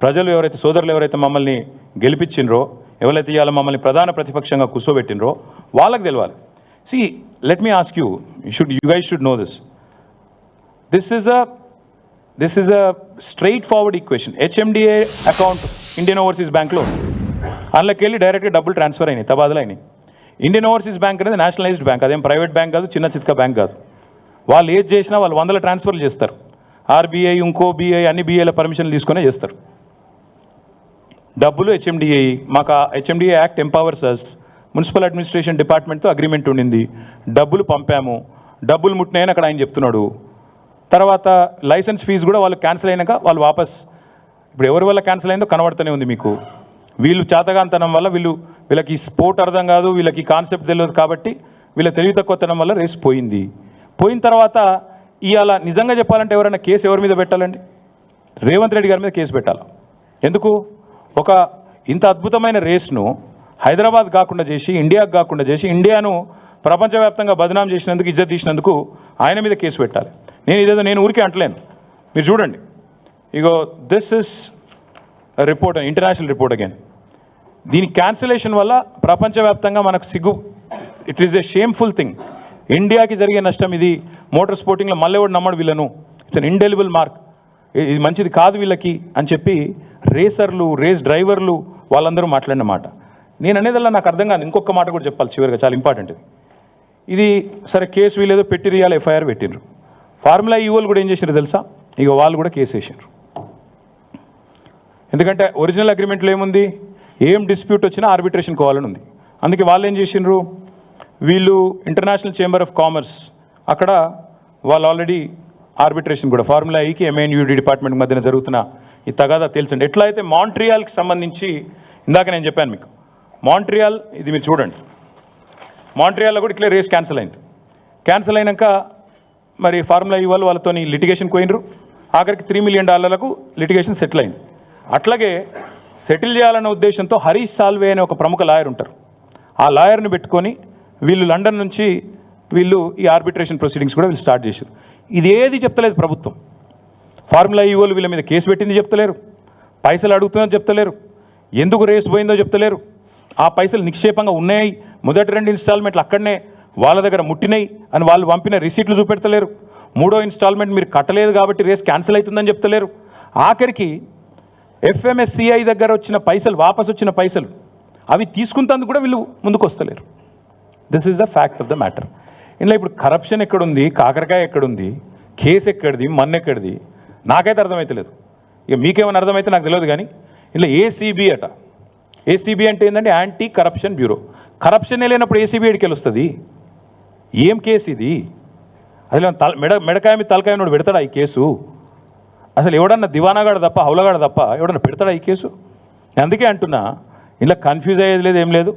ప్రజలు ఎవరైతే సోదరులు ఎవరైతే మమ్మల్ని గెలిపించినరో, ఎవరైతే ఇవాళ మమ్మల్ని ప్రధాన ప్రతిపక్షంగా కూర్చోబెట్టినరో వాళ్ళకు తెలవాలి. See, let me ask you, you guys should know this. This is a straightforward equation. HMDA account Indian Overseas Bank లో అందులోకి వెళ్ళి డైరెక్ట్గా డబ్బులు ట్రాన్స్ఫర్ అయినాయి, తబాదలు అయినాయి. ఇండియన్ ఓవర్సీస్ బ్యాంక్ అనేది నేషనలైజ్డ్ బ్యాంక్, అదేం ప్రైవేట్ బ్యాంక్ కాదు, చిన్న చితక బ్యాంక్ కాదు. వాళ్ళు ఏది చేసినా వాళ్ళు 100 ట్రాన్స్ఫర్లు చేస్తారు. ఆర్బీఐ ఇంకో బీఐ అన్ని బీఐల పర్మిషన్లు తీసుకునే చేస్తారు. డబ్బులు హెచ్ఎండిఏ, మాకు హెచ్ఎండిఏ యాక్ట్ ఎంపవర్స్ అస్. మున్సిపల్ అడ్మినిస్ట్రేషన్ డిపార్ట్మెంట్తో అగ్రిమెంట్ ఉండింది, డబ్బులు పంపాము, డబ్బులు ముట్టినాయని అక్కడ ఆయన చెప్తున్నాడు. తర్వాత లైసెన్స్ ఫీజు కూడా వాళ్ళు క్యాన్సిల్ అయినాక వాళ్ళు వాపస్, ఇప్పుడు ఎవరి వల్ల క్యాన్సిల్ అయిందో కనబడుతూనే ఉంది మీకు. వీళ్ళు చేతగాంతనం వల్ల వీళ్ళకి స్పోర్ట్ అర్థం కాదు, వీళ్ళకి కాన్సెప్ట్ తెలియదు కాబట్టి వీళ్ళ తెలివి తక్కువతనం వల్ల రేస్ పోయింది. పోయిన తర్వాత ఇవాళ నిజంగా చెప్పాలంటే ఎవరైనా కేసు ఎవరి మీద పెట్టాలండి? రేవంత్ రెడ్డి గారి మీద కేసు పెట్టాలి. ఎందుకు? ఒక ఇంత అద్భుతమైన రేస్ను హైదరాబాద్ కాకుండా చేసి, ఇండియాకు కాకుండా చేసి, ఇండియాను ప్రపంచవ్యాప్తంగా బదనాం చేసినందుకు, ఇజ్జత్ తీసినందుకు ఆయన మీద కేసు పెట్టాలి. నేను ఊరికే అంటలేను, మీరు చూడండి. ఇగో this is report, international report again. దీని క్యాన్సిలేషన్ వల్ల ప్రపంచవ్యాప్తంగా మనకు సిగ్గు. It is a shameful thing. ఇండియాకి జరిగే నష్టం ఇది. మోటార్ స్పోర్టింగ్లో మళ్ళీ ఎవడు నమ్మడు వీళ్ళను. It's an indelible mark. ఇది మంచిది కాదు వీళ్ళకి అని చెప్పి రేసర్లు, రేస్ డ్రైవర్లు వాళ్ళందరూ మాట్లాడిన మాట. నేను అనేదల్లా నాకు అర్థం కాదు. ఇంకొక మాట కూడా చెప్పాలి చివరిగా, చాలా ఇంపార్టెంట్ ఇది. సరే కేసు వీళ్ళేదో పెట్టిరియాలి, ఎఫ్ఐఆర్ పెట్టిండ్రు. ఫార్ములా ఈవోలు కూడా ఏం చేసినారు తెలుసా? ఇక వాళ్ళు కూడా కేసు వేసారు. ఎందుకంటే ఒరిజినల్ అగ్రిమెంట్లో ఏముంది? ఏం డిస్ప్యూట్ వచ్చినా ఆర్బిట్రేషన్ కోవాలని ఉంది. అందుకే వాళ్ళు ఏం చేసిండ్రు, వీళ్ళు ఇంటర్నేషనల్ చేంబర్ ఆఫ్ కామర్స్ అక్కడ వాళ్ళు ఆల్రెడీ ఆర్బిట్రేషన్ కూడా ఫార్ములా ఈకి ఎంఎన్యూడి డిపార్ట్మెంట్ మధ్యన జరుగుతున్న ఈ తగాదా తెలుసండి. ఎట్లా అయితే మాంట్రియాల్కి సంబంధించి ఇందాక నేను చెప్పాను మీకు, మాంట్రియాల్ ఇది మీరు చూడండి. మాంట్రియాల్లో కూడా ఇట్లా రేస్ క్యాన్సిల్ అయింది. క్యాన్సిల్ అయినాక మరి ఫార్ములా ఈ వాళ్ళతో లిటిగేషన్ పోయినరు. ఆఖరికి $3 million లిటిగేషన్ సెటిల్ అయింది. అట్లాగే సెటిల్ చేయాలన్న ఉద్దేశంతో హరీష్ సాల్వే అనే ఒక ప్రముఖ లాయర్ ఉంటారు. ఆ లాయర్ని పెట్టుకొని వీళ్ళు లండన్ నుంచి వీళ్ళు ఈ ఆర్బిట్రేషన్ ప్రొసీడింగ్స్ కూడా వీళ్ళు స్టార్ట్ చేశారు. ఇదేది చెప్తలేదు ప్రభుత్వం. ఫార్ములా ఈవోలు వీళ్ళ మీద కేసు పెట్టింది చెప్తలేరు, పైసలు అడుగుతుందని చెప్తలేరు, ఎందుకు రేసు పోయిందో చెప్తలేరు, ఆ పైసలు నిక్షేపంగా ఉన్నాయి, మొదటి 2 ఇన్స్టాల్మెంట్లు అక్కడనే వాళ్ళ దగ్గర ముట్టినాయి అని వాళ్ళు పంపిన రిసీట్లు చూపెడతలేరు, 3వ ఇన్స్టాల్మెంట్ మీరు కట్టలేదు కాబట్టి రేస్ క్యాన్సిల్ అవుతుందని చెప్తలేరు. ఆఖరికి ఎఫ్ఎంఎస్సిఐ దగ్గర వచ్చిన పైసలు, వాపసు వచ్చిన పైసలు అవి తీసుకుంటందుకు కూడా వీళ్ళు ముందుకు వస్తలేరు. This is the fact of the matter. ఇందులో ఇప్పుడు కరప్షన్ ఎక్కడుంది, కాకరకాయ ఎక్కడుంది, కేసు ఎక్కడిది, మన్ను ఎక్కడిది, నాకైతే అర్థమవుతలేదు. ఇక మీకేమైనా అర్థమైతే నాకు తెలియదు. కానీ ఇందులో ఏసీబీ అట. ఏసీబీ అంటే ఏంటంటే యాంటీ కరప్షన్ బ్యూరో. కరప్షన్ లేనప్పుడు ఏసీబీ ఎడికి వస్తుంది? ఏం కేసు ఇది? అసలు మెడకాయ మీద తలకాయ నోడు పెడతాడా ఈ కేసు? అసలు ఎవడన్నా దివానాగాడు తప్ప, హౌలగాడు తప్ప ఎవడన్నా పెడతాడా ఈ కేసు? అందుకే అంటున్నా, ఇలా కన్ఫ్యూజ్ అయ్యేది లేదు, ఏం లేదు.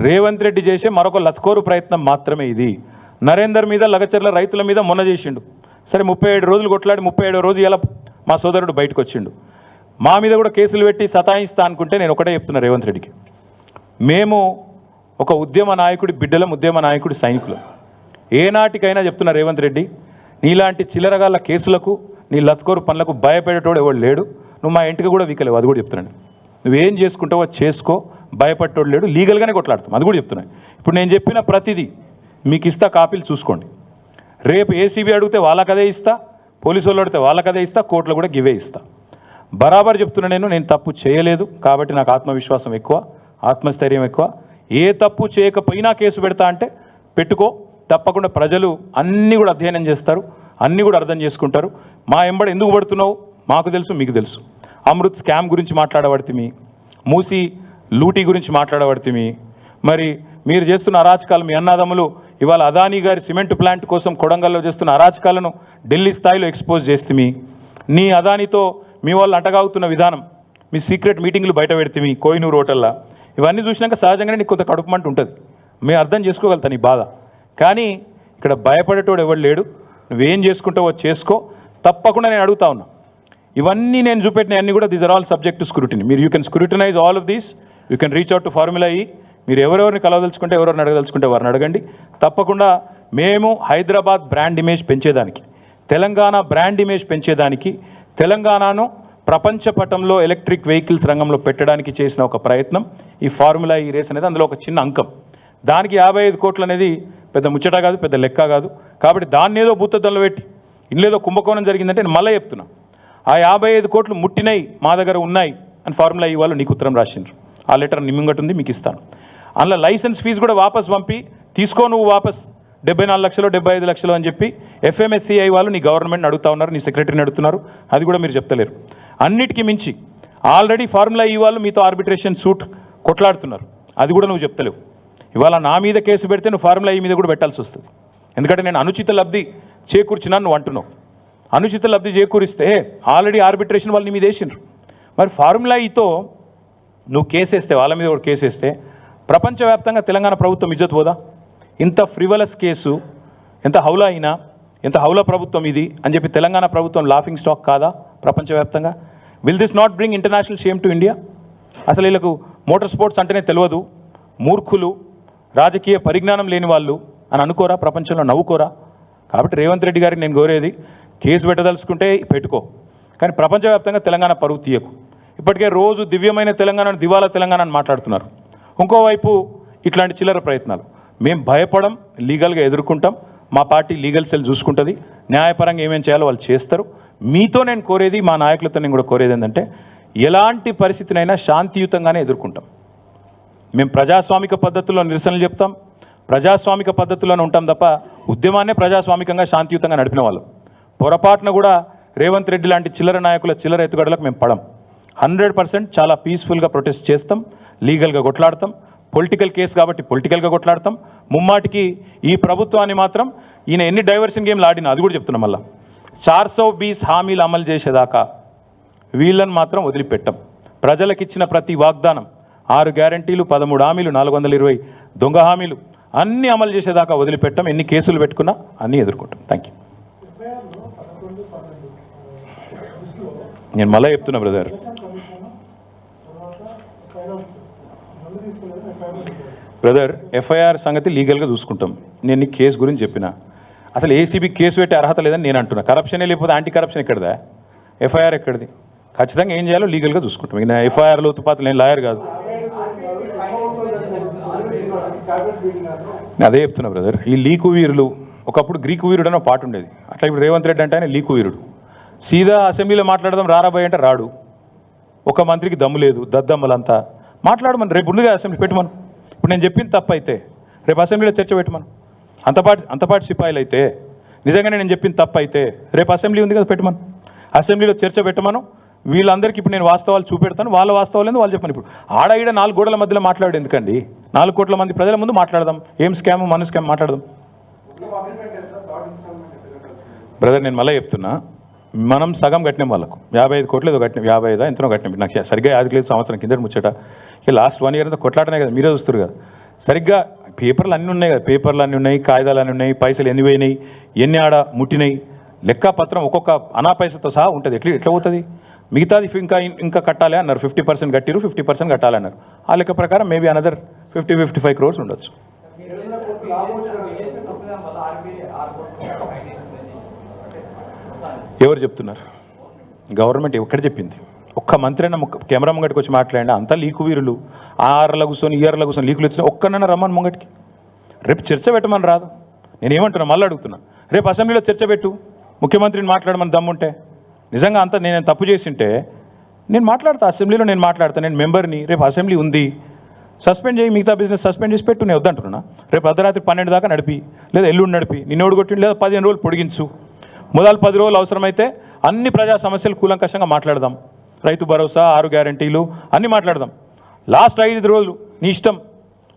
రేవంత్ రెడ్డి చేసే మరొక లస్కోరు ప్రయత్నం మాత్రమే ఇది. నరేందర్ మీద, లగచర్ల రైతుల మీద మొన్న చేసిండు. సరే 37 రోజులు కొట్లాడి 37వ రోజు ఇలా మా సోదరుడు బయటకు వచ్చిండు. మా మీద కూడా కేసులు పెట్టి సతాయిస్తా అనుకుంటే నేను ఒకటే చెప్తున్నా రేవంత్ రెడ్డికి, మేము ఒక ఉద్యమ నాయకుడి బిడ్డలం, ఉద్యమ నాయకుడి సైనికులం. ఏనాటికైనా చెప్తున్నా రేవంత్ రెడ్డి, నీలాంటి చిల్లరగాళ్ళ కేసులకు, నీ లస్కోరు పనులకు భయపడేటోడు ఎవడు లేడు. నువ్వు మా ఇంటికి కూడా వీకలేవు, అది కూడా చెప్తున్నాను. నువ్వేం చేసుకుంటావో చేసుకో, భయపడేటోడు లేడు, లీగల్గానే కొట్లాడతాం, అది కూడా చెప్తున్నాను. ఇప్పుడు నేను చెప్పిన ప్రతిదీ మీకు ఇస్తా, కాపీలు చూసుకోండి. రేపు ఏసీబీ అడిగితే వాళ్ళకదే ఇస్తా, పోలీసు వాళ్ళు అడిగితే వాళ్ళకదే ఇస్తా, కోర్టులో కూడా గివే ఇస్తా. బరాబర్ చెప్తున్నా, నేను తప్పు చేయలేదు కాబట్టి నాకు ఆత్మవిశ్వాసం ఎక్కువ, ఆత్మస్థైర్యం ఎక్కువ. ఏ తప్పు చేయకపోయినా కేసు పెడతా అంటే పెట్టుకో, తప్పకుండా ప్రజలు అన్నీ కూడా అధ్యయనం చేస్తారు, అన్నీ కూడా అర్థం చేసుకుంటారు. మా ఎంబడి ఎందుకు పడుతున్నావు మాకు తెలుసు, మీకు తెలుసు. అమృత్ స్కామ్ గురించి మాట్లాడబడితిమి, మూసి లూటీ గురించి మాట్లాడబడితిమి. మరి మీరు చేస్తున్న అరాచకాలు, మీ అన్నదమ్ములు ఇవాళ అదానీ గారి సిమెంట్ ప్లాంట్ కోసం కొడంగల్లో చేస్తున్న అరాచకాలను ఢిల్లీ స్థాయిలో ఎక్స్పోజ్ చేస్తుమి. నీ అదానితో మీ వాళ్ళు అంటగాగుతున్న విధానం, మీ సీక్రెట్ మీటింగ్లు బయట పెడితిమి కోహినూరు హోటల్లో. ఇవన్నీ చూసినాక సహజంగానే నీకు కొంత కడుపుమంట ఉంటుంది, మేము అర్థం చేసుకోగలుగుతాను నీ బాధ. కానీ ఇక్కడ భయపడేటోడు ఎవడు లేడు. నువ్వేం చేసుకుంటావో చేసుకో, తప్పకుండా నేను అడుగుతా ఉన్నా. ఇవన్నీ నేను చూపెట్టిన అన్నీ కూడా these are all subject to scrutiny. మీరు you can scrutinize all of these, you can reach out to formula E. మీరు ఎవరెవరిని కలవదలుచుకుంటే, ఎవరెవరిని అడగదలుచుకుంటే వారిని అడగండి. తప్పకుండా మేము హైదరాబాద్ బ్రాండ్ ఇమేజ్ పెంచేదానికి, తెలంగాణ బ్రాండ్ ఇమేజ్ పెంచేదానికి, తెలంగాణను ప్రపంచ పటంలో ఎలక్ట్రిక్ వెహికల్స్ రంగంలో పెట్టడానికి చేసిన ఒక ప్రయత్నం ఈ ఫార్ములా ఈ రేస్ అనేది. అందులో ఒక చిన్న అంకం, దానికి 55 కోట్లు అనేది పెద్ద ముచ్చట కాదు, పెద్ద లెక్క కాదు. కాబట్టి దాన్ని ఏదో భూతద్దంలో పెట్టి ఇల్లేదో కుంభకోణం జరిగిందంటే నేను మళ్ళీ చెప్తున్నా, ఆ 55 కోట్లు ముట్టినాయి, మా దగ్గర ఉన్నాయి అని ఫార్ములా ఈ వాళ్ళు నీకు ఉత్తరం రాసిండ్రు. ఆ లెటర్ నిమ్మంగట్టు ఉంది, మీకు ఇస్తాను. అందులో లైసెన్స్ ఫీజు కూడా వాపస్ పంపి తీసుకో, నువ్వు వాపస్ 74 లక్షలు 75 లక్షలు అని చెప్పి FMSCI వాళ్ళు నీ గవర్నమెంట్ని అడుగుతా ఉన్నారు, నీ సెక్రటరీని అడుగుతున్నారు, అది కూడా మీరు చెప్తలేరు. అన్నిటికీ మించి ఆల్రెడీ ఫార్ములా ఈ వాళ్ళు మీతో ఆర్బిట్రేషన్ సూట్ కొట్లాడుతున్నారు, అది కూడా నువ్వు చెప్తలేవు. ఇవాళ నా మీద కేసు పెడితే నువ్వు ఫార్ములా ఈ మీద కూడా పెట్టాల్సి వస్తుంది. ఎందుకంటే నేను అనుచిత లబ్ధి చేకూర్చినా నువ్వు అంటున్నావు. అనుచిత లబ్ధి చేకూరిస్తే ఆల్రెడీ ఆర్బిట్రేషన్ వాళ్ళు నీ మీద వేసిండ్రు. మరి ఫార్ములా ఈతో నువ్వు కేసేస్తే, వాళ్ళ మీద కూడా కేసేస్తే ప్రపంచవ్యాప్తంగా తెలంగాణ ప్రభుత్వం ఇజ్జత్ పోదా? ఇంత ఫ్రివలస్ కేసు, ఎంత హౌలా అయినా, ఎంత హౌలా ప్రభుత్వం ఇది అని చెప్పి తెలంగాణ ప్రభుత్వం లాఫింగ్ స్టాక్ కాదా ప్రపంచవ్యాప్తంగా? Will this not bring international shame to India? అసలు వీళ్ళకు మోటార్ స్పోర్ట్స్ అంటేనే తెలియదు, మూర్ఖులు, రాజకీయ పరిజ్ఞానం లేని వాళ్ళు అని అనుకోరా? ప్రపంచంలో నవ్వుకోరా? కాబట్టి రేవంత్ రెడ్డి గారికి నేను కోరేది, కేసు పెట్టదలుచుకుంటే పెట్టుకో, కానీ ప్రపంచవ్యాప్తంగా తెలంగాణ పరువు తీయకు. ఇప్పటికే రోజు దివ్యమైన తెలంగాణను, దివాలా తెలంగాణ అని మాట్లాడుతున్నారు. ఇంకోవైపు ఇట్లాంటి చిల్లర ప్రయత్నాలు. మేము భయపడం, లీగల్గా ఎదుర్కొంటాం. మా పార్టీ లీగల్ సెల్ చూసుకుంటుంది, న్యాయపరంగా ఏమేం చేయాలో వాళ్ళు చేస్తారు. మీతో నేను కోరేది, మా నాయకులతో నేను కూడా కోరేది ఏంటంటే, ఎలాంటి పరిస్థితినైనా శాంతియుతంగానే ఎదుర్కొంటాం. మేము ప్రజాస్వామిక పద్ధతుల్లో నిరసనలు చెప్తాం, ప్రజాస్వామిక పద్ధతుల్లోనే ఉంటాం తప్ప ఉద్యమాన్నే ప్రజాస్వామికంగా శాంతియుతంగా నడిపిన వాళ్ళం. పొరపాటున కూడా రేవంత్ రెడ్డి లాంటి చిల్లర నాయకుల చిల్లర ఎత్తుగడలకు మేము పడం. 100% చాలా పీస్ఫుల్గా ప్రొటెస్ట్ చేస్తాం, లీగల్గా కొట్లాడతాం. పొలిటికల్ కేసు కాబట్టి పొలిటికల్గా కొట్లాడతాం. ముమ్మాటికి ఈ ప్రభుత్వాన్ని మాత్రం ఈయన ఎన్ని డైవర్షన్ గేమ్లు ఆడినా, అది కూడా చెప్తున్నాం, మళ్ళీ 420 హామీలు అమలు చేసేదాకా వీళ్ళని మాత్రం వదిలిపెట్టాం. ప్రజలకు ఇచ్చిన ప్రతి వాగ్దానం, 6 గ్యారంటీలు, 13 హామీలు, 420 దొంగ హామీలు అన్నీ అమలు చేసేదాకా వదిలిపెట్టాం. ఎన్ని కేసులు పెట్టుకున్నా అన్నీ ఎదుర్కొంటాం. Thank you. నేను మళ్ళీ చెప్తున్నా బ్రదర్, ఎఫ్ఐఆర్ సంగతి లీగల్గా చూసుకుంటాం. నేను నీ కేసు గురించి చెప్పిన, అసలు ఏసీబీ కేసు పెట్టే అర్హత లేదని నేను అంటున్నా. కరప్షనే లేకపోతే యాంటీ కరప్షన్ ఎక్కడదా? ఎఫ్ఐఆర్ ఎక్కడిది? ఖచ్చితంగా ఏం చేయాలో లీగల్గా చూసుకుంటాం. ఇక ఎఫ్ఐఆర్లో ఉత్పాతలు నేను లాయర్ కాదు. అదే చెప్తున్నా బ్రదర్, ఈ లీకు వీరులు, ఒకప్పుడు గ్రీకు వీరుడు అని పాట ఉండేది, అట్లా ఇప్పుడు రేవంత్ రెడ్డి అంటే ఆయన లీకు వీరుడు. సీదా అసెంబ్లీలో మాట్లాడదాం రారాబాయ్ అంటే రాడు. ఒక మంత్రికి దమ్ము లేదు, దద్దమ్మలంతా మాట్లాడమని రేపు ముందుగా అసెంబ్లీ పెట్టమను. ఇప్పుడు నేను చెప్పింది తప్పు అయితే రేపు అసెంబ్లీలో చర్చ పెట్టమను. అంతపాటి సిపాయిలు అయితే, నిజంగానే నేను చెప్పింది తప్పు అయితే రేపు అసెంబ్లీ ఉంది కదా పెట్టమను, అసెంబ్లీలో చర్చ పెట్టమను. వీళ్ళందరికీ ఇప్పుడు నేను వాస్తవాలు చూపెడతాను, వాళ్ళ వాస్తవాలు ఏందో వాళ్ళు చెప్పను. ఇప్పుడు ఆడ 4 గోడల మధ్యలో మాట్లాడు ఎందుకండి? 4 కోట్ల మంది ప్రజల ముందు మాట్లాడదాం. ఏం స్కామ్, మన స్కామ్ మాట్లాడదాం. బ్రదర్ నేను మళ్ళీ చెప్తున్నా, మనం సగం కట్టినాం వాళ్ళకు, 55 కోట్లు ఏదో కట్టినాం, 55 ఎంతనో కట్టినాం. నాకు సరిగ్గా యాదకి లేదు, సంవత్సరం కింద ముచ్చట. ఇక లాస్ట్ 1 ఇయర్ అంతా కొట్లాటనే కదా, మీరే చూస్తారు కదా. సరిగ్గా పేపర్లు అన్నీ ఉన్నాయి కదా, పేపర్లు అన్నీ ఉన్నాయి, కాగితాలు అన్నీ ఉన్నాయి, పైసలు ఎన్ని పోయినాయి, ఎన్ని ఆడ ముట్టినాయి, లెక్కపత్రం ఒక్కొక్క అనా పైసతో సహా ఉంటుంది. ఎట్లా పోతుంది? మిగతాది ఇంకా కట్టాలి అన్నారు. 50% కట్టిరు, 50% కట్టాలన్నారు. ఆ లెక్క ప్రకారం మేబీ అనదర్ 50-55 crores ఉండొచ్చు. ఎవరు చెప్తున్నారు? గవర్నమెంట్ ఎక్కడ చెప్పింది? ఒక్క మంత్రి అయినా కెమెరా ముంగటికి వచ్చి మాట్లాడినా అంతా లీకు వీరులు. 6 కూర్చొని 7 కూర్చొని లీకులు వచ్చిన ఒక్కనైనా రమ్మని ముంగటికి. రేపు చర్చ పెట్టమని రాదు. నేనేమంటున్నా, మళ్ళీ అడుగుతున్నా, రేపు అసెంబ్లీలో చర్చ పెట్టు, ముఖ్యమంత్రిని మాట్లాడమని దమ్ముంటే. నిజంగా అంతా నేను తప్పు చేసింటే నేను మాట్లాడతా, అసెంబ్లీలో నేను మాట్లాడతా, నేను మెంబర్ని. రేపు అసెంబ్లీ ఉంది, సస్పెండ్ చేయి, మిగతా బిజినెస్ సస్పెండ్ చేసి పెట్టు. నేను వద్దంటున్నా. రేపు అర్ధరాత్రి 12 దాకా నడిపి, లేదా ఎల్లుండి నడిపి, నిన్నోడు కొట్టి, లేదా 15 రోజులు పొడిగించు. మొదలు 10 రోజులు అవసరమైతే అన్ని ప్రజా సమస్యలు కూలంకషంగా మాట్లాడదాం. రైతు భరోసా, 6 గ్యారంటీలు అన్నీ మాట్లాడదాం. లాస్ట్ 5 రోజులు నీ ఇష్టం.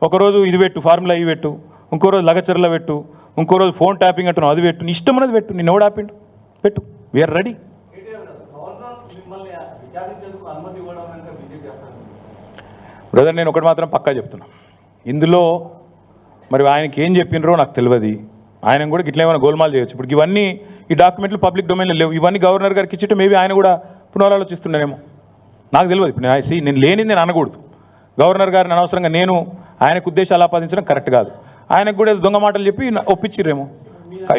ఒకరోజు ఇది పెట్టు, ఫార్ములా ఇవి పెట్టు, ఇంకో రోజు లగచర్ల పెట్టు, ఇంకో రోజు ఫోన్ ట్యాపింగ్ అంటున్నావు అది పెట్టు, నీ ఇష్టం అనేది పెట్టు. నిన్ను ఎవడు ఆపిండు? పెట్టు, వీఆర్ రెడీ. బ్రదర్ నేను ఒకటి మాత్రం పక్కా చెప్తున్నా, ఇందులో మరి ఆయనకి ఏం చెప్పినరో నాకు తెలియదు. ఆయన కూడా ఇట్లా ఏమైనా గోల్మాల్ చేయొచ్చు. ఇప్పుడు ఇవన్నీ ఈ డాక్యుమెంట్లు పబ్లిక్ డొమైన్లో లేవు. ఇవన్నీ గవర్నర్ గారికి ఇచ్చితే మేబీ ఆయన కూడా పునరాలోచిస్తున్నానేమో, నాకు తెలియదు. ఇప్పుడు నేను లేనిది నేను అనకూడదు. గవర్నర్ గారిని అనవసరంగా నేను ఆయనకు ఉద్దేశాలు ఆపాదించడం కరెక్ట్ కాదు. ఆయనకు కూడా దొంగ మాటలు చెప్పి ఒప్పించిర్రేమో.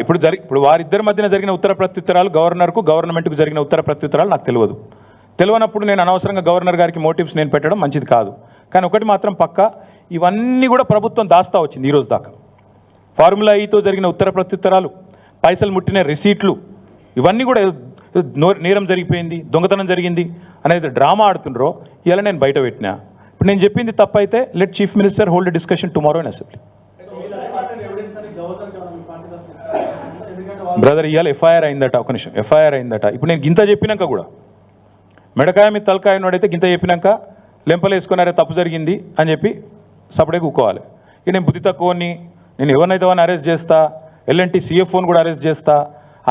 ఇప్పుడు వారిద్దరి మధ్యన జరిగిన ఉత్తర ప్రత్యుత్తరాలు, గవర్నర్కు గవర్నమెంట్కు జరిగిన ఉత్తర ప్రత్యుత్తరాలు నాకు తెలియనప్పుడు నేను అనవసరంగా గవర్నర్ గారికి మోటివ్స్ నేను పెట్టడం మంచిది కాదు. కానీ ఒకటి మాత్రం పక్కా, ఇవన్నీ కూడా ప్రభుత్వం దాస్తా వచ్చింది ఈరోజు దాకా. ఫార్ములా ఈతో జరిగిన ఉత్తర ప్రత్యుత్తరాలు, పైసలు ముట్టిన రిసీట్లు, ఇవన్నీ కూడా నేరం జరిగిపోయింది, దొంగతనం జరిగింది అనేది డ్రామా ఆడుతుండ్రో ఇలా నేను బయట పెట్టినా. ఇప్పుడు నేను చెప్పింది తప్పైతే let chief minister hold discussion tomorrow in assembly. Brother ఇవాళ ఎఫ్ఐఆర్ అయిందట, ఒక నిమిషం, ఎఫ్ఐఆర్ అయిందట. ఇప్పుడు నేను గింత చెప్పినాక కూడా మెడకాయ మీద తలకాయ నోడైతే గింత చెప్పినాక లెంపలు వేసుకున్నారే తప్పు జరిగింది అని చెప్పి సపడే కూకోవాలి. ఇక నేను బుద్ధి తక్కువని, నేను ఎవరినైతే వాడిని అరెస్ట్ చేస్తా, ఎల్ఎన్టీ సిఎఫ్ఓని కూడా అరెస్ట్ చేస్తా,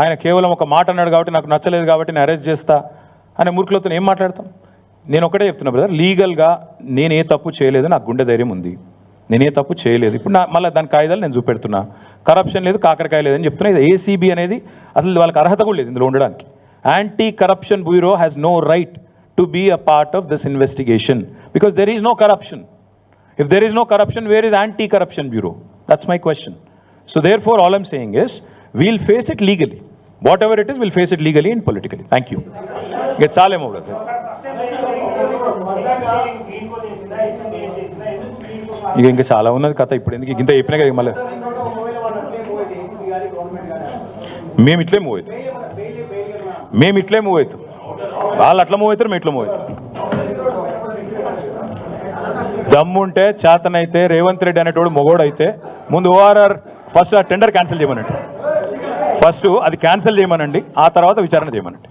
ఆయన కేవలం ఒక మాట అన్నాడు కాబట్టి నాకు నచ్చలేదు కాబట్టి నేను అరెస్ట్ చేస్తా అనే మూర్ఖులతో ఏం మాట్లాడతాం? నేను ఒకటే చెప్తున్నా బ్రదర్, లీగల్గా నేనే తప్పు చేయలేదు, నాకు గుండె ధైర్యం ఉంది, నేనే తప్పు చేయలేదు. ఇప్పుడు మళ్ళీ దాని కాయిదాలు నేను చూపెడుతున్నా, కరప్షన్ లేదు, కాకరకాయ లేదని చెప్తున్నా. ఇది ఏసీబీ అనేది అసలు వాళ్ళకి అర్హత కూడా లేదు ఇందులో ఉండడానికి. Anti corruption bureau has no right to be a part of this investigation because there is no corruption. If there is no corruption, where is anti-corruption bureau? That's my question. So therefore, all I'm saying is, we'll face it legally. Whatever it is, we'll face it legally and politically. Thank you. Get Salem over there. ఇంకా చాలా ఉన్నది కథ. ఇప్పుడు ఎందుకు ఇంత చెప్పినా కదా మళ్ళీ మేము ఇట్లే మూవ్ అవుతాం, మేము ఇట్లే మూవ్ అవుతాం, వాళ్ళు అట్లా మూవ్ అవుతారు, మేము ఇట్లా మూవ్ అవుతాం. దమ్ముంటే చేతనైతే రేవంత్ రెడ్డి అనేటోడు మొగోడు అయితే ముందు ఓఆర్ఆర్ ఫస్ట్ ఆ టెండర్ క్యాన్సిల్ చేయమనండి, ఫస్ట్ అది క్యాన్సిల్ చేయమనండి, ఆ తర్వాత విచారణ చేయమనండి.